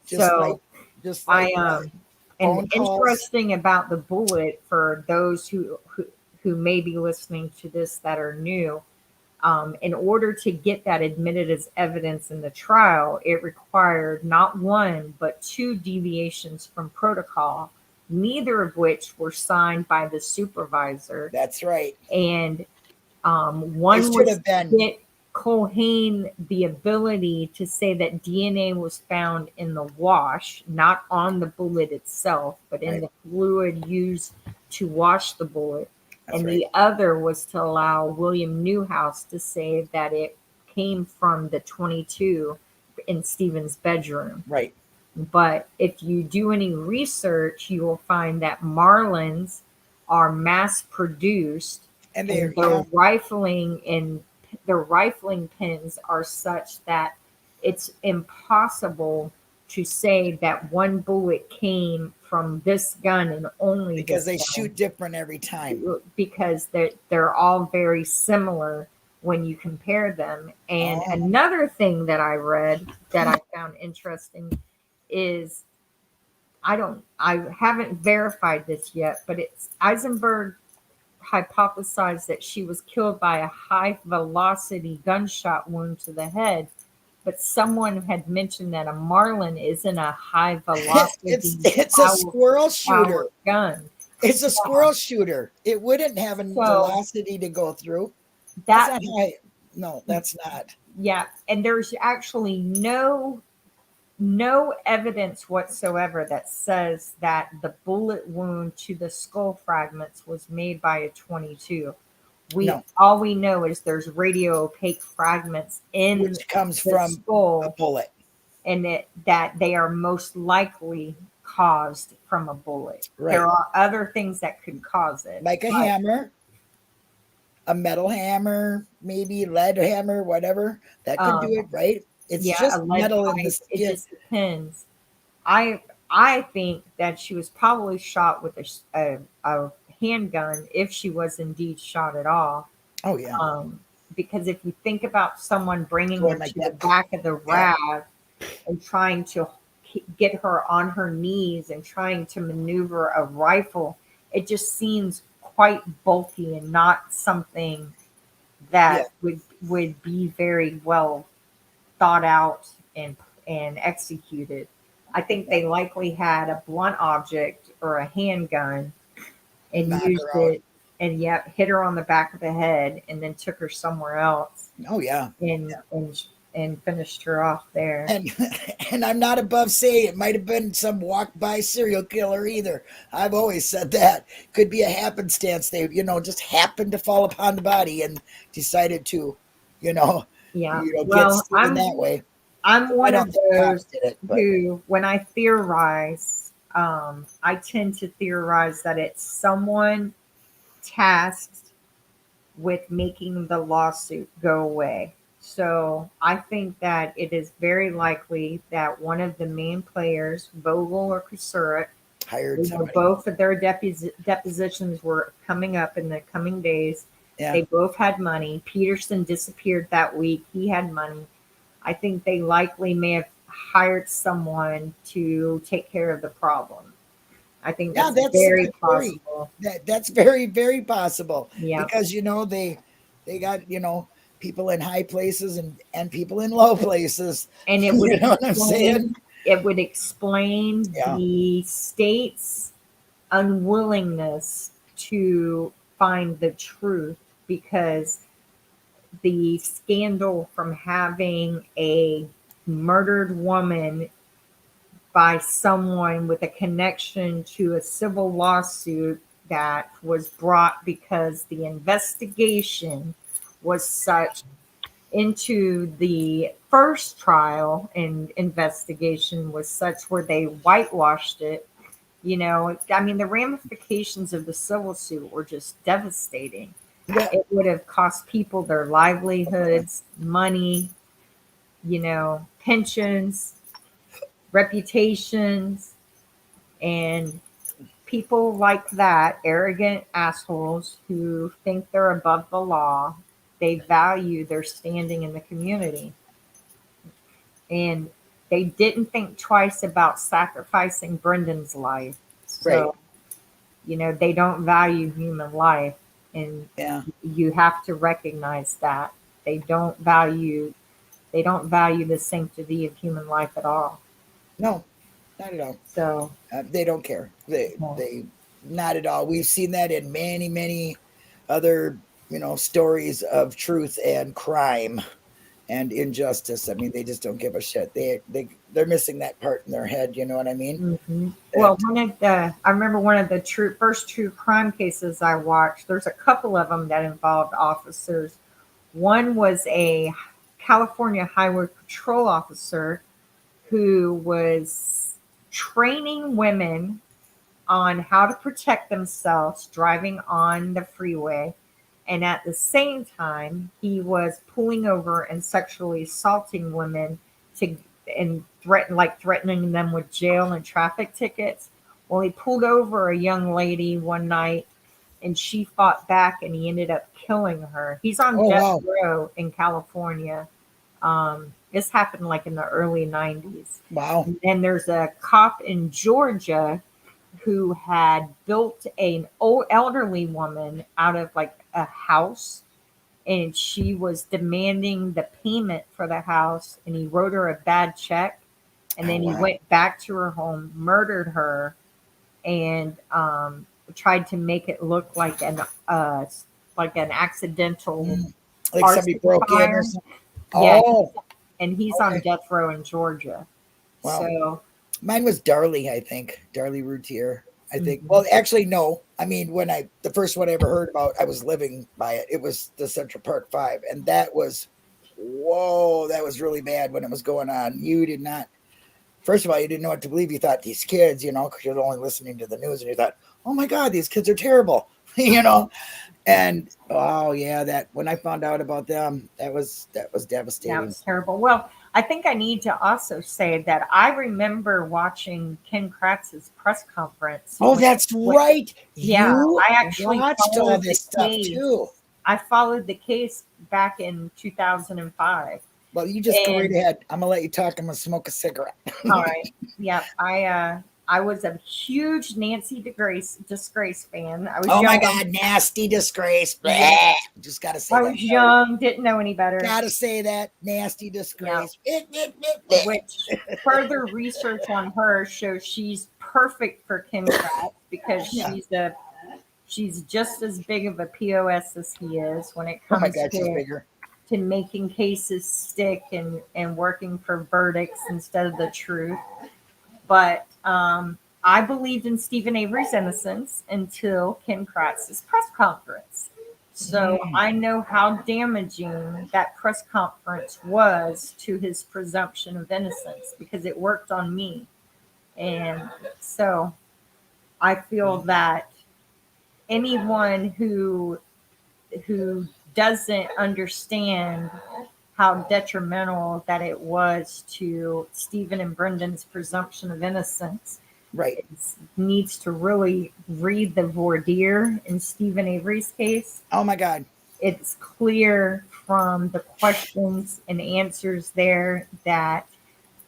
Just So like, just I like and phone calls. interesting about the bullet for those who may be listening to this that are new. In order to get that admitted as evidence in the trial, it required not one, but two deviations from protocol, neither of which were signed by the supervisor. That's right. And It one should was have to been. get Culhane the ability to say that DNA was found in the wash, not on the bullet itself, but in Right. the fluid used to wash the bullet. That's And right. the other was to allow William Newhouse to say that it came from the 22 in Stephen's bedroom. Right. But if you do any research, you will find that Marlins are mass produced And and they're, yeah, their rifling pins are such that it's impossible to say that one bullet came from this gun and only because this they gun shoot different every time. because they're all very similar when you compare them. And Oh, another thing that I read that I found interesting is I haven't verified this yet, but it's Eisenberg hypothesized that she was killed by a high velocity gunshot wound to the head, but someone had mentioned that a Marlin isn't a high velocity it's a squirrel shooter. power gun. It's a Yeah. squirrel shooter. It wouldn't have a So velocity to go through. That's that not high. No, that's not. yeah, and there's actually no evidence whatsoever that says that the bullet wound to the skull fragments was made by a 22. No, All we know is there's radio opaque fragments in which comes the from a skull, bullet. and that they are most likely caused from a bullet. Right. There are other things that could cause it, Like a but hammer, a metal hammer, maybe lead hammer, whatever. That could do um, it, right? It's yeah, a just lead metal in the pipe. It skin. just depends. I I think that she was probably shot with a handgun if she was indeed shot at all. Oh, yeah. Because if you think about someone bringing her Going like to the that. back of the Yeah. raft and trying to get her on her knees and trying to maneuver a rifle, it just seems quite bulky and not something Yeah. that would be very well thought out and executed. I think they likely had a blunt object or a handgun and Knock used her out. it and yep, hit her on the back of the head and then took her somewhere else Oh yeah. and finished her off there. And and I'm not above saying it might have been some walk by serial killer either. I've always said that. Could be a happenstance. They, just happened to fall upon the body and decided to, you know, Yeah. get Well, Steven that way. I'm I one don't of think cops those did it, but who, when I theorize, I tend to theorize that it's someone tasked with making the lawsuit go away. So I think that it is very likely that one of the main players, Vogel or Kusurik, hired somebody. both of their depositions were coming up in the coming days. Yeah. They both had money. Peterson disappeared that week. He had money. I think they likely may have hired someone to take care of the problem. I think Yeah, that's that's very very possible. that's very, very possible. Yeah. Because they got, people in high places and people in low places. And it would You know what I'm saying? explain Yeah. the state's unwillingness to find the truth because the scandal from having a murdered woman by someone with a connection to a civil lawsuit that was brought because the investigation was such into the first trial and investigation was such where they whitewashed it. I mean, the ramifications of the civil suit were just devastating. Yeah. It would have cost people their livelihoods, money, pensions, reputations, and people like that, arrogant assholes who think they're above the law, they value their standing in the community. And they didn't think twice about sacrificing Brendan's life. Right. So, they don't value human life. And Yeah. you have to recognize that. They don't value the sanctity of human life at all. No, not at all. So They don't care. yeah. They not at all. We've seen that in many, many other, stories of truth and crime and injustice. I mean, they just don't give a shit. They're missing that part in their head. You know what I mean? Mm-hmm. Well, That, I remember one of the first true crime cases I watched. There's a couple of them that involved officers. One was a California Highway Patrol officer who was training women on how to protect themselves driving on the freeway. And at the same time, he was pulling over and sexually assaulting women to and threatening them with jail and traffic tickets. Well, he pulled over a young lady one night and she fought back and he ended up killing her. He's on oh death wow, row in California. This happened like in the early 90s. wow, And then there's a cop in Georgia who had built an old elderly woman out of like a house and she was demanding the payment for the house and he wrote her a bad check and oh then he wow. went back to her home, murdered her, and tried to make it look like an accidental Like somebody arson broke in fire. or something. Yeah, Oh, and he's on okay. death row in Georgia. Wow. So Mine was Darlie, I think. Darlie Routier. I think. mhm. Well, actually, no. I mean, the first one I ever heard about, I was living by it. It was the Central Park Five, and that was, whoa, that was really bad when it was going on. You did not. First of all, you didn't know what to believe. You thought these kids, because you're only listening to the news, and you thought, oh my God, these kids are terrible, And oh yeah, that when I found out about them, that was That devastating. was terrible. Well, I think I need to also say that I remember watching Ken Kratz's press conference. Oh, that's right. Yeah, You I actually watched all followed the this stuff case. too. I followed the case back in 2005. Well, you just go right And ahead. I'm gonna let you talk. I'm gonna smoke a cigarette. all right, yeah, I was a huge Nancy Disgrace fan. I was Oh my young. God, nasty disgrace. Yeah. Bleh. Just gotta say I that. was young, didn't know any better. Gotta say that. Nasty Yeah. disgrace. Bleh, bleh, bleh, bleh. Which further research on her shows she's perfect for Kim Kratz because Yeah. she's just as big of a POS as he is when it Oh my comes God, she's bigger. to making cases stick and working for verdicts instead of the truth. But I believed in Stephen Avery's innocence until Kim Kratz's press conference. So I know how damaging that press conference was to his presumption of innocence because it worked on me. And so I feel that anyone who doesn't understand how detrimental that it was to Stephen and Brendan's presumption of innocence Right. needs to really read the voir dire in Stephen Avery's case. Oh my God. It's clear from the questions and answers there that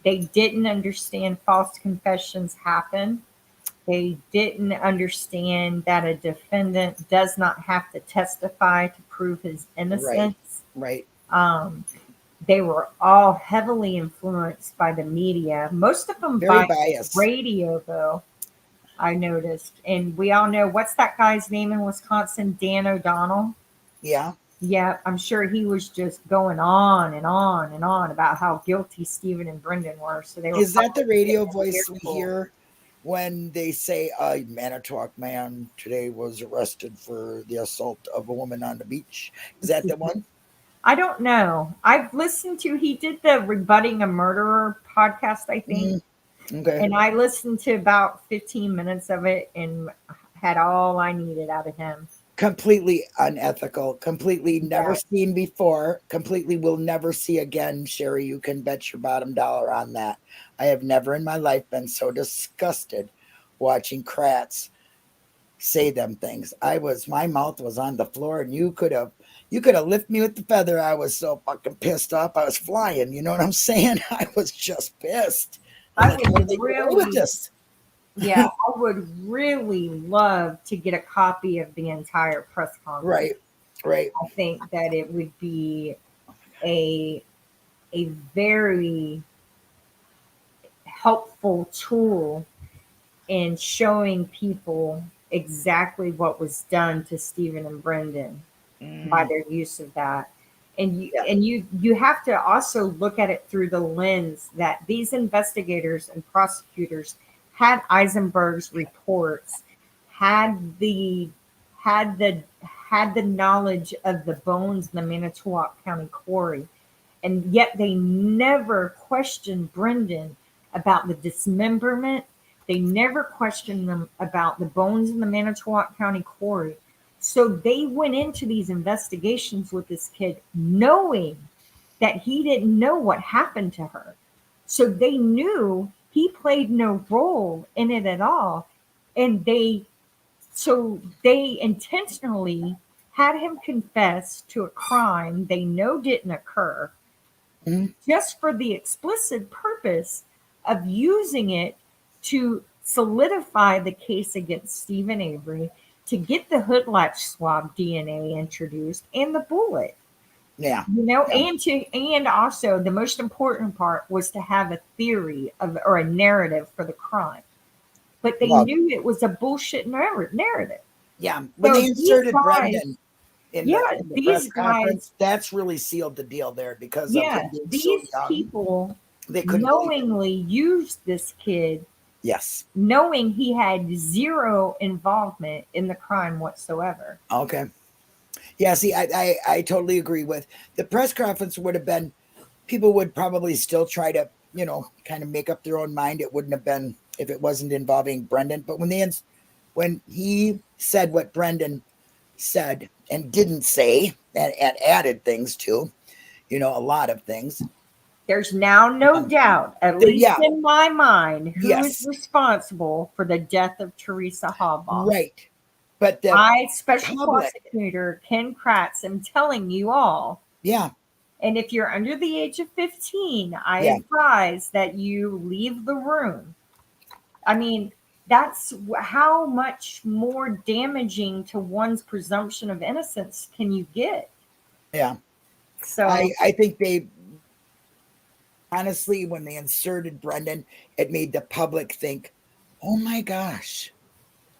they didn't understand false confessions happen. They didn't understand that a defendant does not have to testify to prove his innocence. Right. They were all heavily influenced by the media, most of them Very by biased. radio, though, I noticed. And we all know what's that guy's name in Wisconsin? Dan O'Donnell. Yeah. Yeah, I'm sure he was just going on and on and on about how guilty Stephen and Brendan were. So they were. Is that the probably radio getting voice we fearful. hear when they say a Manitowoc man today was arrested for the assault of a woman on the beach? Is that the one? I don't know. I've listened to, he did the Rebutting a Murderer podcast, I think. Okay. And I listened to about 15 minutes of it and had all I needed out of him. Completely unethical, completely never Yeah. seen before, completely will never see again. Sherry, you can bet your bottom dollar on that. I have never in my life been so disgusted watching Kratz say them things. My mouth was on the floor, and you could have lifted me with the feather. I was so fucking pissed off. I was flying. You know what I'm saying? I was just pissed. I Like, how did would they get away with really, this? yeah, I would really love to get a copy of the entire press conference. Right. I think that it would be a very helpful tool in showing people exactly what was done to Stephen and Brendan by their use of that. And you have to also look at it through the lens that these investigators and prosecutors had Eisenberg's reports, had the knowledge of the bones in the Manitowoc County quarry, and yet they never questioned Brendan about the dismemberment. They never questioned them about the bones in the Manitowoc County quarry. So they went into these investigations with this kid knowing that he didn't know what happened to her. So they knew he played no role in it at all. And they intentionally had him confess to a crime they know didn't occur just for the explicit purpose of using it to solidify the case against Stephen Avery, to get the hood latch swab DNA introduced and the bullet. Yeah. And also the most important part was to have a theory or a narrative for the crime. But they knew it was a bullshit narrative. Yeah. When they inserted Brendan in the these press guys, conference, that's really sealed the deal there because of him being so these young. people They couldn't knowingly used this kid. Yes. Knowing he had zero involvement in the crime whatsoever. Okay. Yeah, see, I totally agree with the press conference would have been, people would probably still try to, kind of make up their own mind. It wouldn't have been if it wasn't involving Brendan. But when he said what Brendan said and didn't say and added things to, a lot of things. There's now no doubt, at least in my mind, who is responsible for the death of Teresa Hallbaum. Right. But I, Special Prosecutor Ken Kratz, am telling you all. Yeah. And if you're under the age of 15, I advise that you leave the room. I mean, that's how much more damaging to one's presumption of innocence can you get? Yeah. So I think they honestly, when they inserted Brendan, it made the public think, oh my gosh,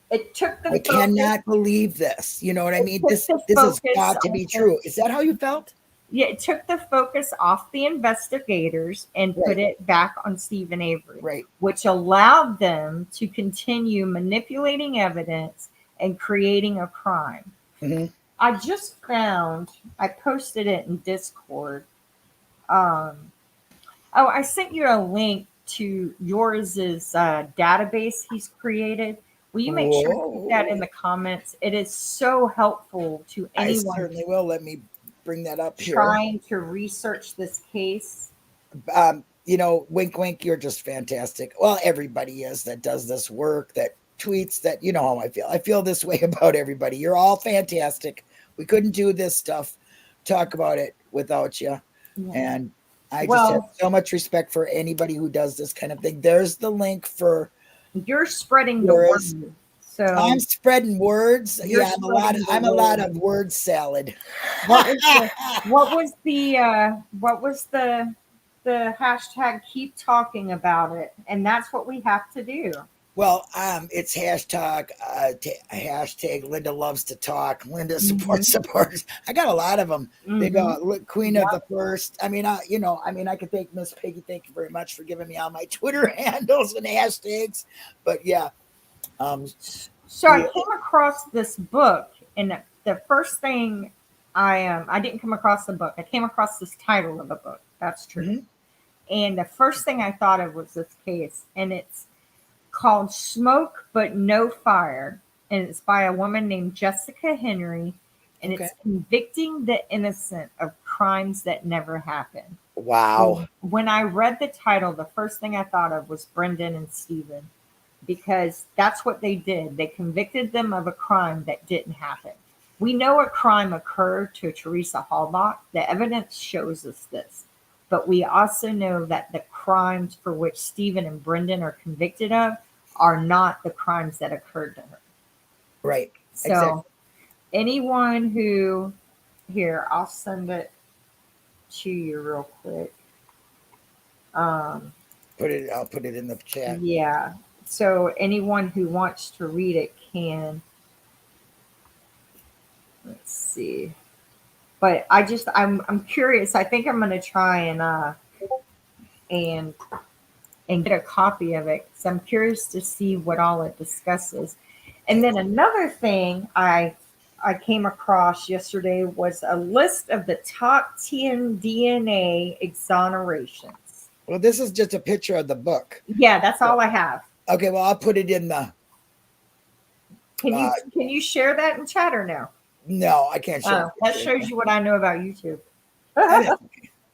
it took the I focus. cannot believe this. You know what I It mean? took This the this has focus got to off be of, true. Is that how you felt? yeah, it took the focus off the investigators and put Right, it back on Stephen Avery, right. which allowed them to continue manipulating evidence and creating a crime. Hmm. I just found, I posted it in Discord. Um, oh, I sent you a link to yours' database he's created. Will you make sure to put that in Whoa. the comments? It is so helpful to I anyone certainly will. Let me bring that up here. trying to research this case. Wink, wink, you're just fantastic. Well, everybody is that does this work, that tweets, that you know how I feel. I feel this way about everybody. You're all fantastic. We couldn't do this stuff, talk about it without you. Yeah. And I just have Well, so much respect for anybody who does this kind of thing. There's the link for you're spreading the yours. word. I'm So spreading words. you're Yeah, spreading the I'm a lot word. of word salad. What was the what was the hashtag keep talking about it? And that's what we have to do. Well, it's hashtag Linda loves to talk. Linda Hmm. supports. I got a lot of them. They Hmm. go, look, Queen of the Yep. First. I mean, I could thank Miss Peggy. Thank you very much for giving me all my Twitter handles and hashtags. But yeah, um, So I we, came across this book, and the first thing I didn't come across the book. I came across this title of the book. That's true. mhm, And the first thing I thought of was this case, and it's called Smoke But No Fire. And it's by a woman named Jessica Henry. And okay. it's convicting the innocent of crimes that never happened. Wow. And when I read the title, the first thing I thought of was Brendan and Stephen, because that's what they did. They convicted them of a crime that didn't happen. We know a crime occurred to Teresa Halbach. The evidence shows us this. But we also know that the crimes for which Stephen and Brendan are convicted of are not the crimes that occurred to her. Right. So, Exactly. anyone who, here, I'll send it to you real quick. Um, I'll put it in the chat. yeah. So, anyone who wants to read it can. Let's see. But I'm curious. I think I'm gonna try and and get a copy of it because I'm curious to see what all it discusses. And then another thing I came across yesterday was a list of the top 10 DNA exonerations. Well, this is just a picture of the book. Yeah, that's all I have. Okay. Well, I'll put it in the. Can you share that in chat or no? No, I can't share. Oh, that shows you what I know about YouTube. And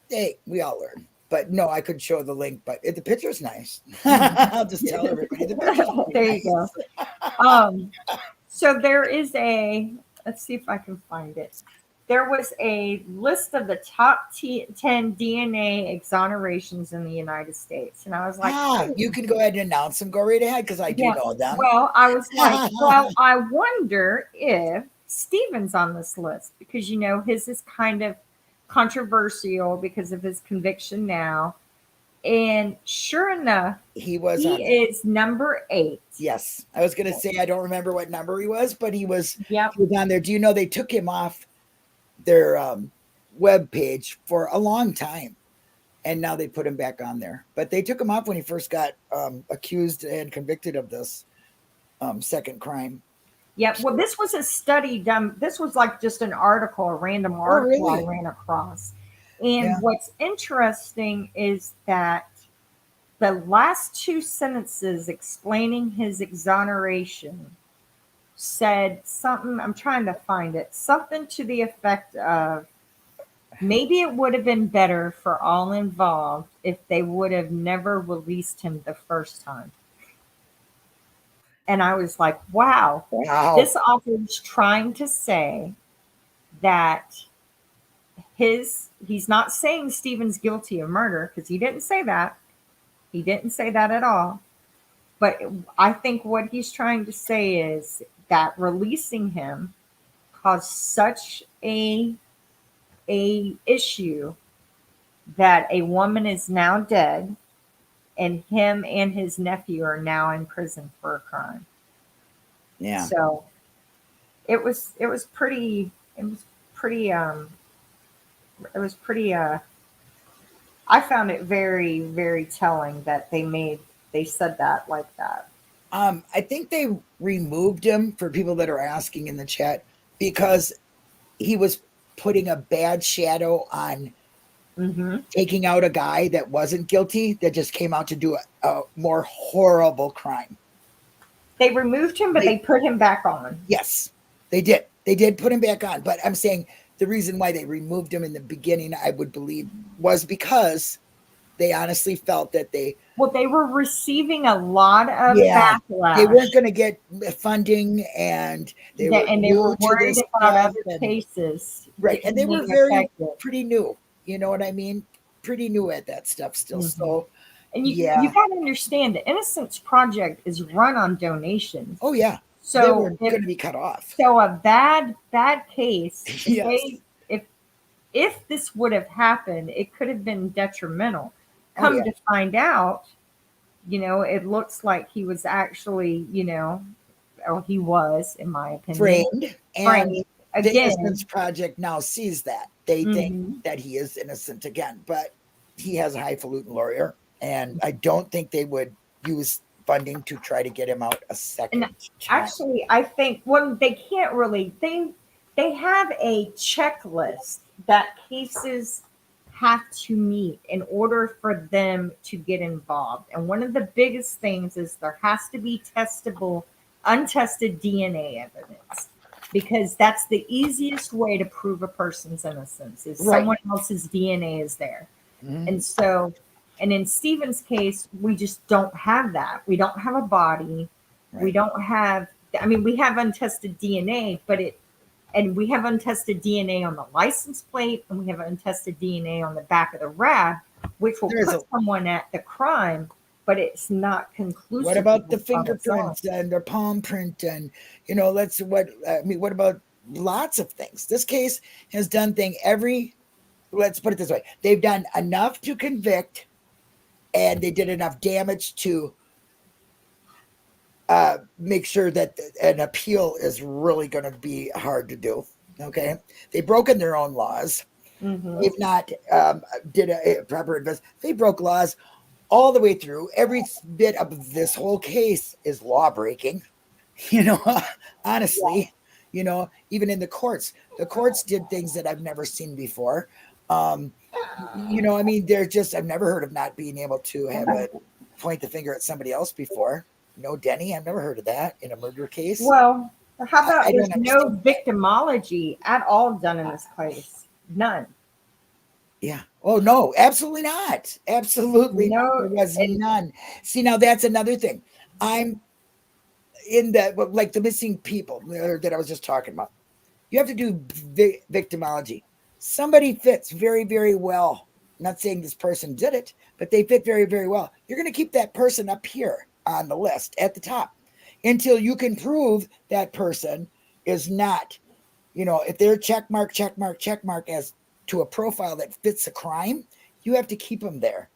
hey, we all learn. But no, I could show the link, but the picture's nice. Mhm. I'll just tell everybody the picture's There nice. you go. So there is let's see if I can find it. There was a list of the top 10 DNA exonerations in the United States. And I was like, You can go ahead and announce them. Go right ahead because I do yeah. know them. Well, I was like, well, I wonder if Steven's on this list because, his is kind of controversial because of his conviction now. And sure enough, He was on he there. is number 8. Yes. I was going to say, I don't remember what number he was, but Yep. he was on there. Do you know they took him off their web page for a long time? And now they put him back on there. But they took him off when he first got accused and convicted of this second crime. Yeah, well, this was a study done. This was like just an article, a random Oh, article I really? ran across. Yeah. And what's interesting is that the last 2 sentences explaining his exoneration said something, I'm trying to find it, something to the effect of maybe it would have been better for all involved if they would have never released him the first time. And I was like, wow, Wow. this author is trying to say that he's not saying Stephen's guilty of murder because he didn't say that. He didn't say that at all. But I think what he's trying to say is that releasing him caused such a issue that a woman is now dead, and him and his nephew are now in prison for a crime. Yeah. So it was pretty it was pretty I found it very, very telling that they said that like that. I think they removed him for people that are asking in the chat because he was putting a bad shadow on Hmm. taking out a guy that wasn't guilty that just came out to do a more horrible crime. They removed him, but They they put him back on. Yes, they did. They did put him back on. But I'm saying the reason why they removed him in the beginning, I would believe, was because they honestly felt that Well, they were receiving a lot of yeah, they weren't backlash, going to get funding, and they were and they were new to worried this about stuff, other and cases right, and they were being very affected. pretty new. You know what I mean? Pretty new at that stuff still. Hmm. So And you yeah, got to understand, the Innocence Project is run on donations. oh yeah, they were So if going to be cut off. so, a bad case, Yes. if if this would have happened, it could have been detrimental. Oh Come yeah. to find out, it looks like he was actually, or he was, in my opinion, Framed, and framed the Innocence again. Project now sees that. They think Hmm. that he is innocent again, but he has a highfalutin lawyer, and I don't think they would use funding to try to get him out a And second time. actually, I think they can't really they have a checklist that cases have to meet in order for them to get involved. And one of the biggest things is there has to be testable, untested DNA evidence, because that's the easiest way to prove a person's innocence is Right. someone else's DNA is there. Mhm. And so, and in Stephen's case, we just don't have that. We don't have a body. We Right. don't have, I mean, we have untested DNA, and we have untested DNA on the license plate, and we have untested DNA on the back of the RAB, which will There's put a someone at the crime, but it's not what conclusive about the on its own. fingerprints and the palm print, and let's what I mean, what about lots of things? This case has done thing every let's put it this way. They've done enough to convict, and they did enough damage to make sure that an appeal is really going to be hard to do. Okay, they've broken their own laws. Hmm. They've not did a proper invest. They broke laws all the way through. Every bit of this whole case is law breaking. You know, honestly, even in the courts did things that I've never seen before. Um, I mean, they're just I've never heard of not being able to have a point the finger at somebody else before. No, Denny, I've never heard of that in a murder case. Well, how I about there's don't no understand that. victimology at all done in this case? None. Yeah. Oh no, absolutely not. Absolutely not. No, There was and none. See, now that's another thing. I'm in that, like the missing people that I was just talking about. You have to do victimology. Somebody fits very, very well. I'm not saying this person did it, but they fit very, very well. You're going to keep that person up here on the list at the top until you can prove that person is not, if they're check mark, check mark, check mark as to a profile that fits a crime, you have to keep them there.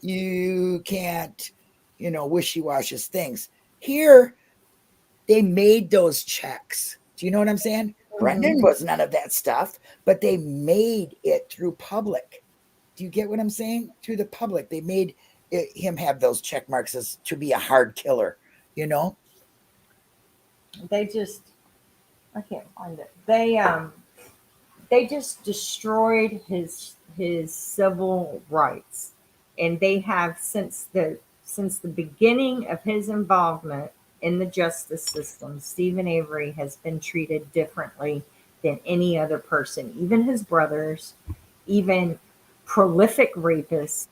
You can't, wishy-washy things. Here, they made those checks. Do you know what I'm saying? mhm. Brendan was none of that stuff, but they made it through public. Do you get what I'm saying? Through the public, they made him have those check marks as to be a hard killer. You know? They just, I can't find it. They just destroyed his civil rights, and they have since the beginning of his involvement in the justice system. Stephen Avery has been treated differently than any other person, even his brothers, even prolific rapists.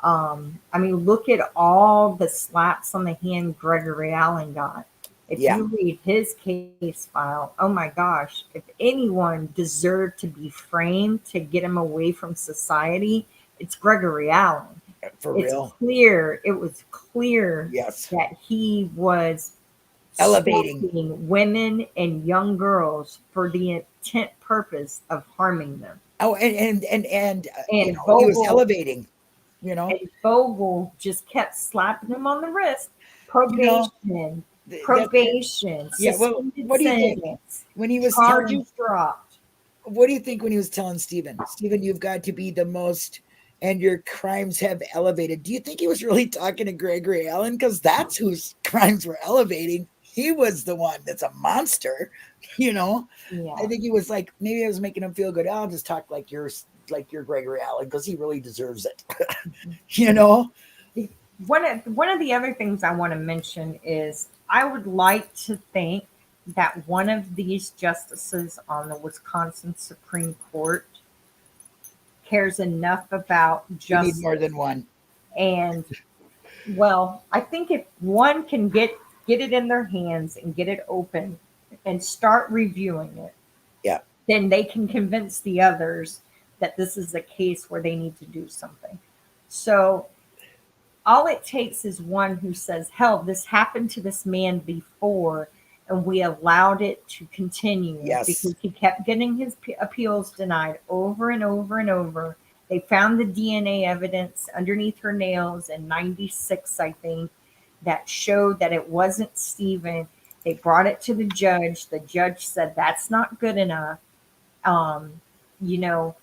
I mean, look at all the slaps on the hand Gregory Allen got. If Yeah. you read his case file, oh my gosh, if anyone deserved to be framed to get him away from society, it's Gregory Allen. For It's real. clear, it was clear Yes. that he was Elevating. stalking women and young girls for the intent purpose of harming them. Oh, and And he was Vogel elevating, you know, and Vogel just kept slapping him on the wrist. you know, Probation, that, probation, yeah. Well, suspended what do you think sentence, when he was telling, charges dropped. what do you think when he was telling Stephen, you've got to be the most, and your crimes have elevated? Do you think he was really talking to Gregory Allen? Because that's whose crimes were elevating. He was the one that's a monster, you know. I Yeah. think he was like, maybe I was making him feel good. I'll just talk like you're Gregory Allen because he really deserves it, you know. One of the other things I want to mention is I would like to think that one of these justices on the Wisconsin Supreme Court cares enough about We need more justice. than one. And well, I think if one can get it in their hands and get it open and start reviewing it, Yeah. then they can convince the others that this is a case where they need to do something. So all it takes is one who says, hell, this happened to this man before, and we allowed it to continue Yes. because he kept getting his appeals denied over and over and over. They found the DNA evidence underneath her nails in 96, I think, that showed that it wasn't Stephen. They brought it to the judge. The judge said, that's not good enough. Um, you know,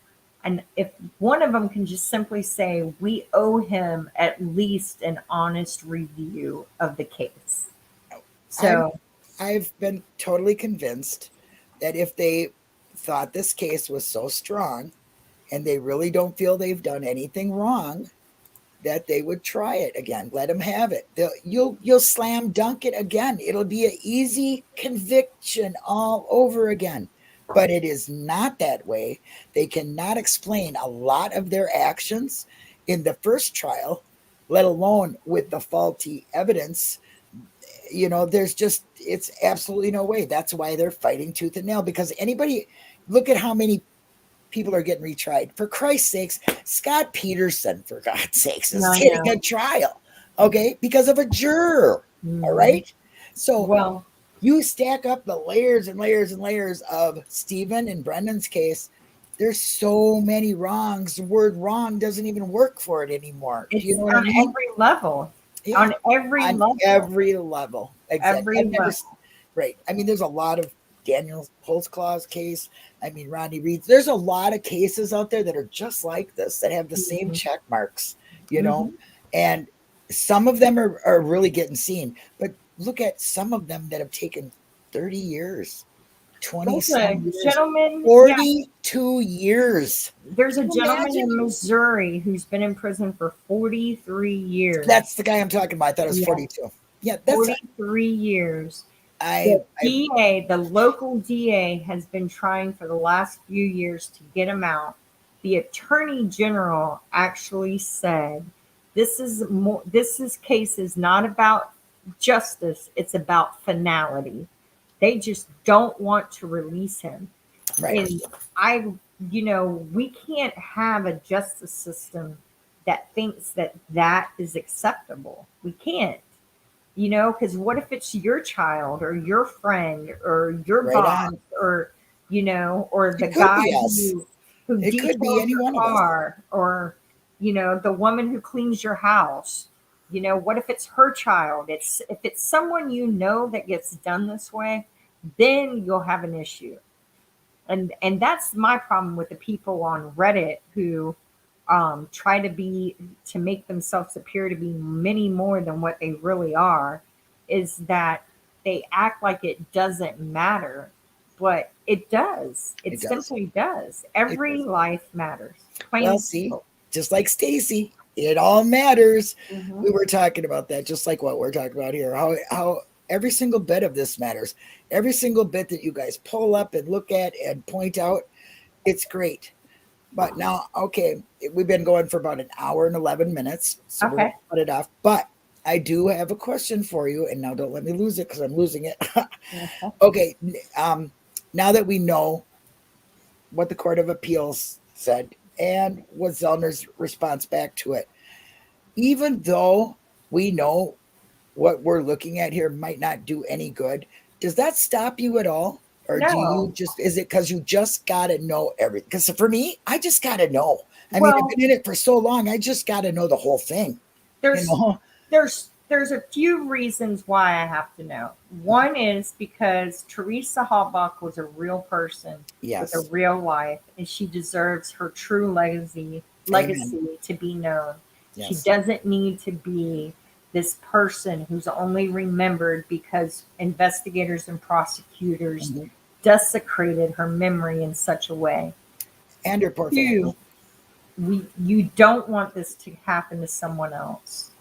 and if one of them can just simply say, we owe him at least an honest review of the case. I'm So, I've been totally convinced that if they thought this case was so strong and they really don't feel they've done anything wrong, that they would try it again. Let them have it. You'll slam dunk it again. It'll be an easy conviction all over again. But it is not that way. They cannot explain a lot of their actions in the first trial, let alone with the faulty evidence. There's just, it's absolutely no way. That's why they're fighting tooth and nail, because anybody, look at how many people are getting retried. For Christ's sakes, Scott Peterson, for God's sakes, is I getting know. a trial, okay, because of a juror. All Mhm. right. So Well, you stack up the layers and layers and layers of Stephen and Brendan's case. There's so many wrongs. The word wrong doesn't even work for it anymore. Do you it's know what I on mean? every level. Yeah. On every On level. every level. Exactly. Every I've never, level. right. I mean, there's a lot of Daniel Holtzclaw's case. I mean, Rodney Reed's. There's a lot of cases out there that are just like this, that have the same Mhm. check marks, you know, Mhm. and some of them are really getting seen. But look at some of them that have taken 30 years, 20 There's a some years, gentleman, yeah, 42 years. there's a Can you gentleman imagine? in Missouri who's been in prison for 43 years. That's the guy I'm talking about. I thought it was Yeah, 42. Yeah, that's, 43 years. I, The I, DA, the local DA, has been trying for the last few years to get him out. The attorney general actually said, this case is not about justice, it's about finality. They just don't want to release him. right. And we can't have a justice system that thinks that that is acceptable. We can't, because what if it's your child or your friend or your Right boss on. or, or the It could guy be us. who It could be details any your one of us. car or, the woman who cleans your house. What if it's her child? If it's someone that gets done this way, then you'll have an issue. And that's my problem with the people on Reddit who try to make themselves appear to be many more than what they really are, is that they act like it doesn't matter, but it does. It It does. simply does. It Every does. life matters, plain Well, and see, simple. just like Stacy, it all matters. Hmm. We were talking about that, just like what we're talking about here. How every single bit of this matters. Every single bit that you guys pull up and look at and point out, it's great. But now, okay, we've been going for about an hour and 11 minutes, so we're going Okay. to cut it off. But I do have a question for you, and now don't let me lose it because I'm losing it. Okay. Okay, now that we know what the Court of Appeals said and what Zellner's response back to it, even though we know what we're looking at here might not do any good, does that stop you at all? Or do you No. just, is it because you just got to know everything? Because for me, I just got to know. I mean, I've Well, been in it for so long, I just got to know the whole thing, you there's know? there's a few reasons why I have to know. One is because Teresa Halbach was a real person with a Yes. real life, and she deserves her true Amen. legacy to be known. She Yes. doesn't need to be this person who's only remembered because investigators and prosecutors Mhm. desecrated her memory in such a way. And your poor family. Two, you don't want this to happen to someone else.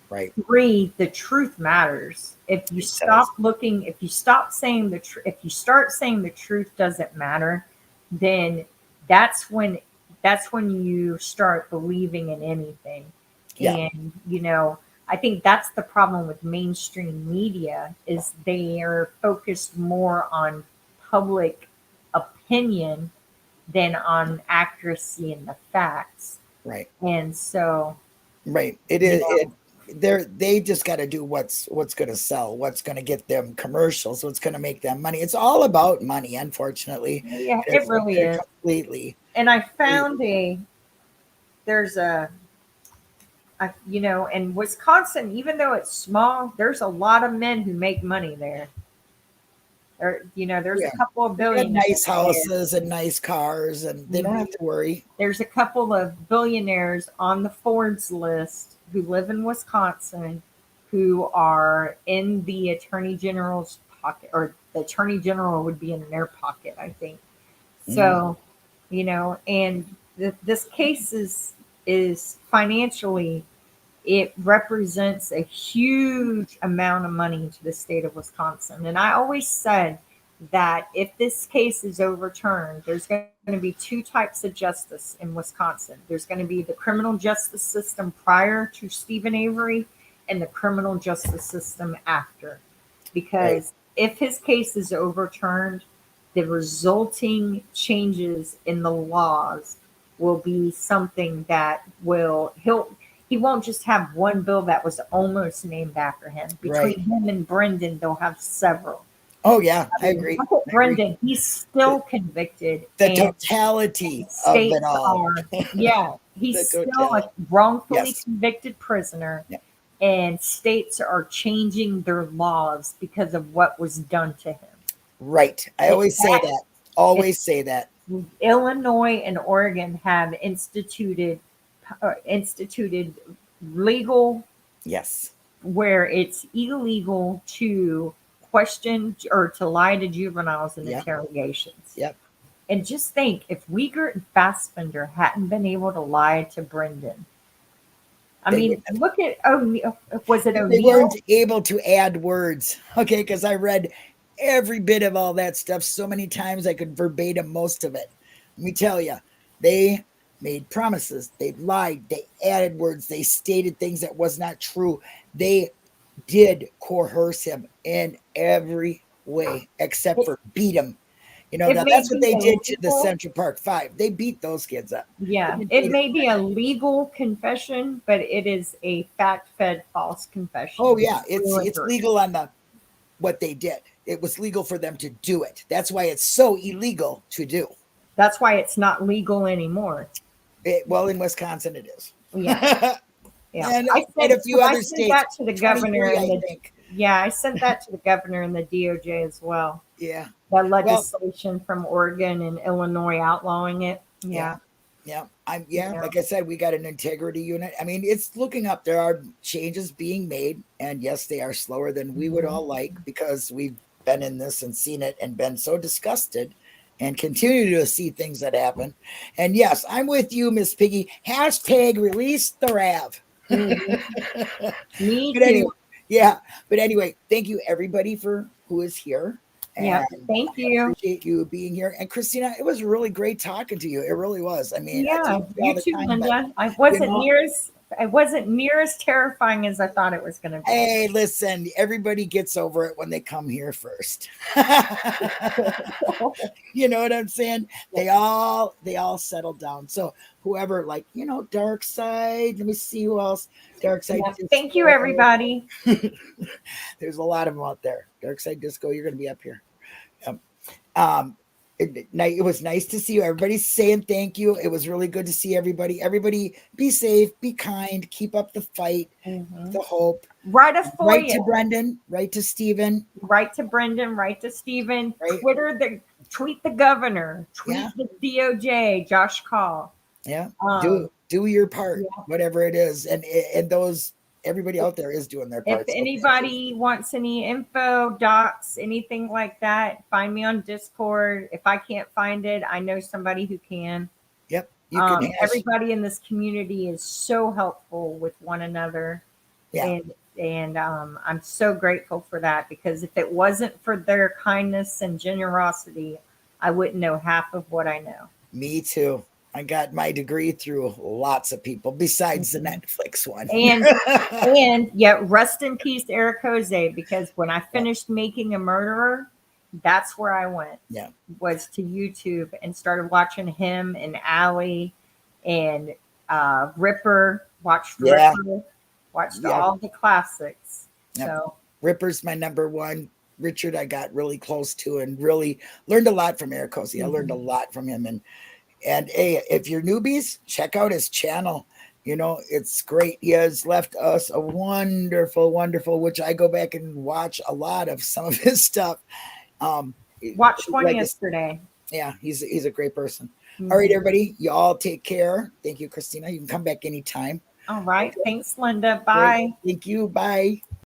Right. Three, the truth matters. If you It stop does. looking, if you stop saying the truth, if you start saying the truth doesn't matter, then that's when that's when you start believing in anything. Yeah. And I think that's the problem with mainstream media is they are focused more on public opinion than on accuracy and the facts. Right. And so, Right. It you is. know, They just got to do what's going to sell, what's going to get them commercials, what's going to make them money. It's all about money, unfortunately. yeah, it It's really is. completely, And I found completely. there's in Wisconsin, even though it's small, there's a lot of men who make money there. There's a Yeah. couple of They got billionaires nice there. houses and nice cars, and they don't have to worry. There's a couple of billionaires on the Forbes list who live in Wisconsin who are in the attorney general's pocket, or the attorney general would be in their pocket, I think. Mm, So, and this case is financially, it represents a huge amount of money to the state of Wisconsin. And I always said that if this case is overturned, there's going to be two types of justice in Wisconsin. There's going to be the criminal justice system prior to Stephen Avery and the criminal justice system after. right. Because if his case is overturned, the resulting changes in the laws will be something that he won't just have one bill that was almost named after him. Right. Between him and Brendan, they'll have several. Oh yeah, I I mean, agree. look at I agree. Brendan. He's still convicted, The and totality of it states all. are, yeah, he's The still totality. a wrongfully Yes. convicted prisoner, Yeah. and states are changing their laws because of what was done to him. Right. I It, always say that, that. it, Always say that. Illinois and Oregon have instituted legal Yes. where it's illegal to question or to lie to juveniles in Yeah. interrogations. Yep. And just think if Wiegert and Fassbender hadn't been able to lie to Brendan. I They mean, would look at O'Neill. Was it they weren't O'Neill? able to add words. Okay, because I read every bit of all that stuff so many times I could verbatim most of it. Let me tell you, they made promises, they lied, they added words, they stated things that was not true. They did coerce him in every way except It, for beat him. it Now may that's what be they did to the illegal. Central Park Five. They beat those kids up. They Yeah, didn't it beat may them. be a legal confession, but it is a fact-fed false Oh confession yeah, to a it's jury. legal on the what they did. It was legal for them to do it. That's why it's so illegal to do. That's why it's not legal anymore. Well, in Wisconsin, it is. Yeah, yeah. And I quite a sent few I other sent states. that to the governor 23, and I the think. yeah, I sent that to the governor and the DOJ as well. Yeah. The Well, legislation from Oregon and Illinois outlawing it. yeah. Yeah, Yeah, yeah. like I said, we got an integrity unit. I mean, it's looking up. There are changes being made, and yes, they are slower than we would Mhm. all like because we've been in this and seen it and been so disgusted and continue to see things that happen. And yes, I'm with you, Miss Piggy. Hashtag release the Rav. Mhm. Me But anyway, too. yeah. But anyway, thank you everybody for who is here. And Yep. Thank I you. appreciate you being here. And Christina, it was really great talking to you. It really was. I mean, I Yeah, talk to you all you the too, time, but Linda. I you wasn't know, near as It wasn't near as terrifying as I thought it was going to be. Hey, listen, everybody gets over it when they come here first. You know what I'm saying? They all settle down. So whoever, like, Dark Side, let me see who else. Dark Side Yeah. Disco. Thank you, everybody. There's a lot of them out there. Dark Side Disco, you're going to be up here. Um, it was nice to see you. Everybody's saying thank you. It was really good to see everybody. Everybody be safe, be kind, keep up the fight, the hope. Write a FOIA. Write to Brendan, write to Stephen. Write to Brendan, write to Stephen. Right. Tweet the governor, tweet the DOJ, Josh Call. Yeah. Do your part, whatever it is. And those, everybody out there is doing their part. If anybody wants any info, docs, anything like that, find me on Discord. If I can't find it, I know somebody who can. Yep. You can everybody in this community is so helpful with one another. Yeah. And I'm so grateful for that, because if it wasn't for their kindness and generosity, I wouldn't know half of what I know. Me too. I got my degree through lots of people besides the Netflix one. And yet, rest in peace, Eric Jose, because when I finished Making a Murderer, that's where I went. Yeah. Was to YouTube and started watching him and Allie and Ripper. Watched Ripper. Watched all the classics. Yep. So Ripper's my number one. Richard, I got really close to and really learned a lot from Eric Jose. I learned a lot from him. And hey, if you're newbies, check out his channel. It's great. He has left us a wonderful, which I go back and watch a lot of some of his stuff. Watched one yesterday. Yeah, he's a great person. All right, everybody, you all take care. Thank you, Christina. You can come back anytime. All right. Thanks, Linda. Bye. Thank you. Bye.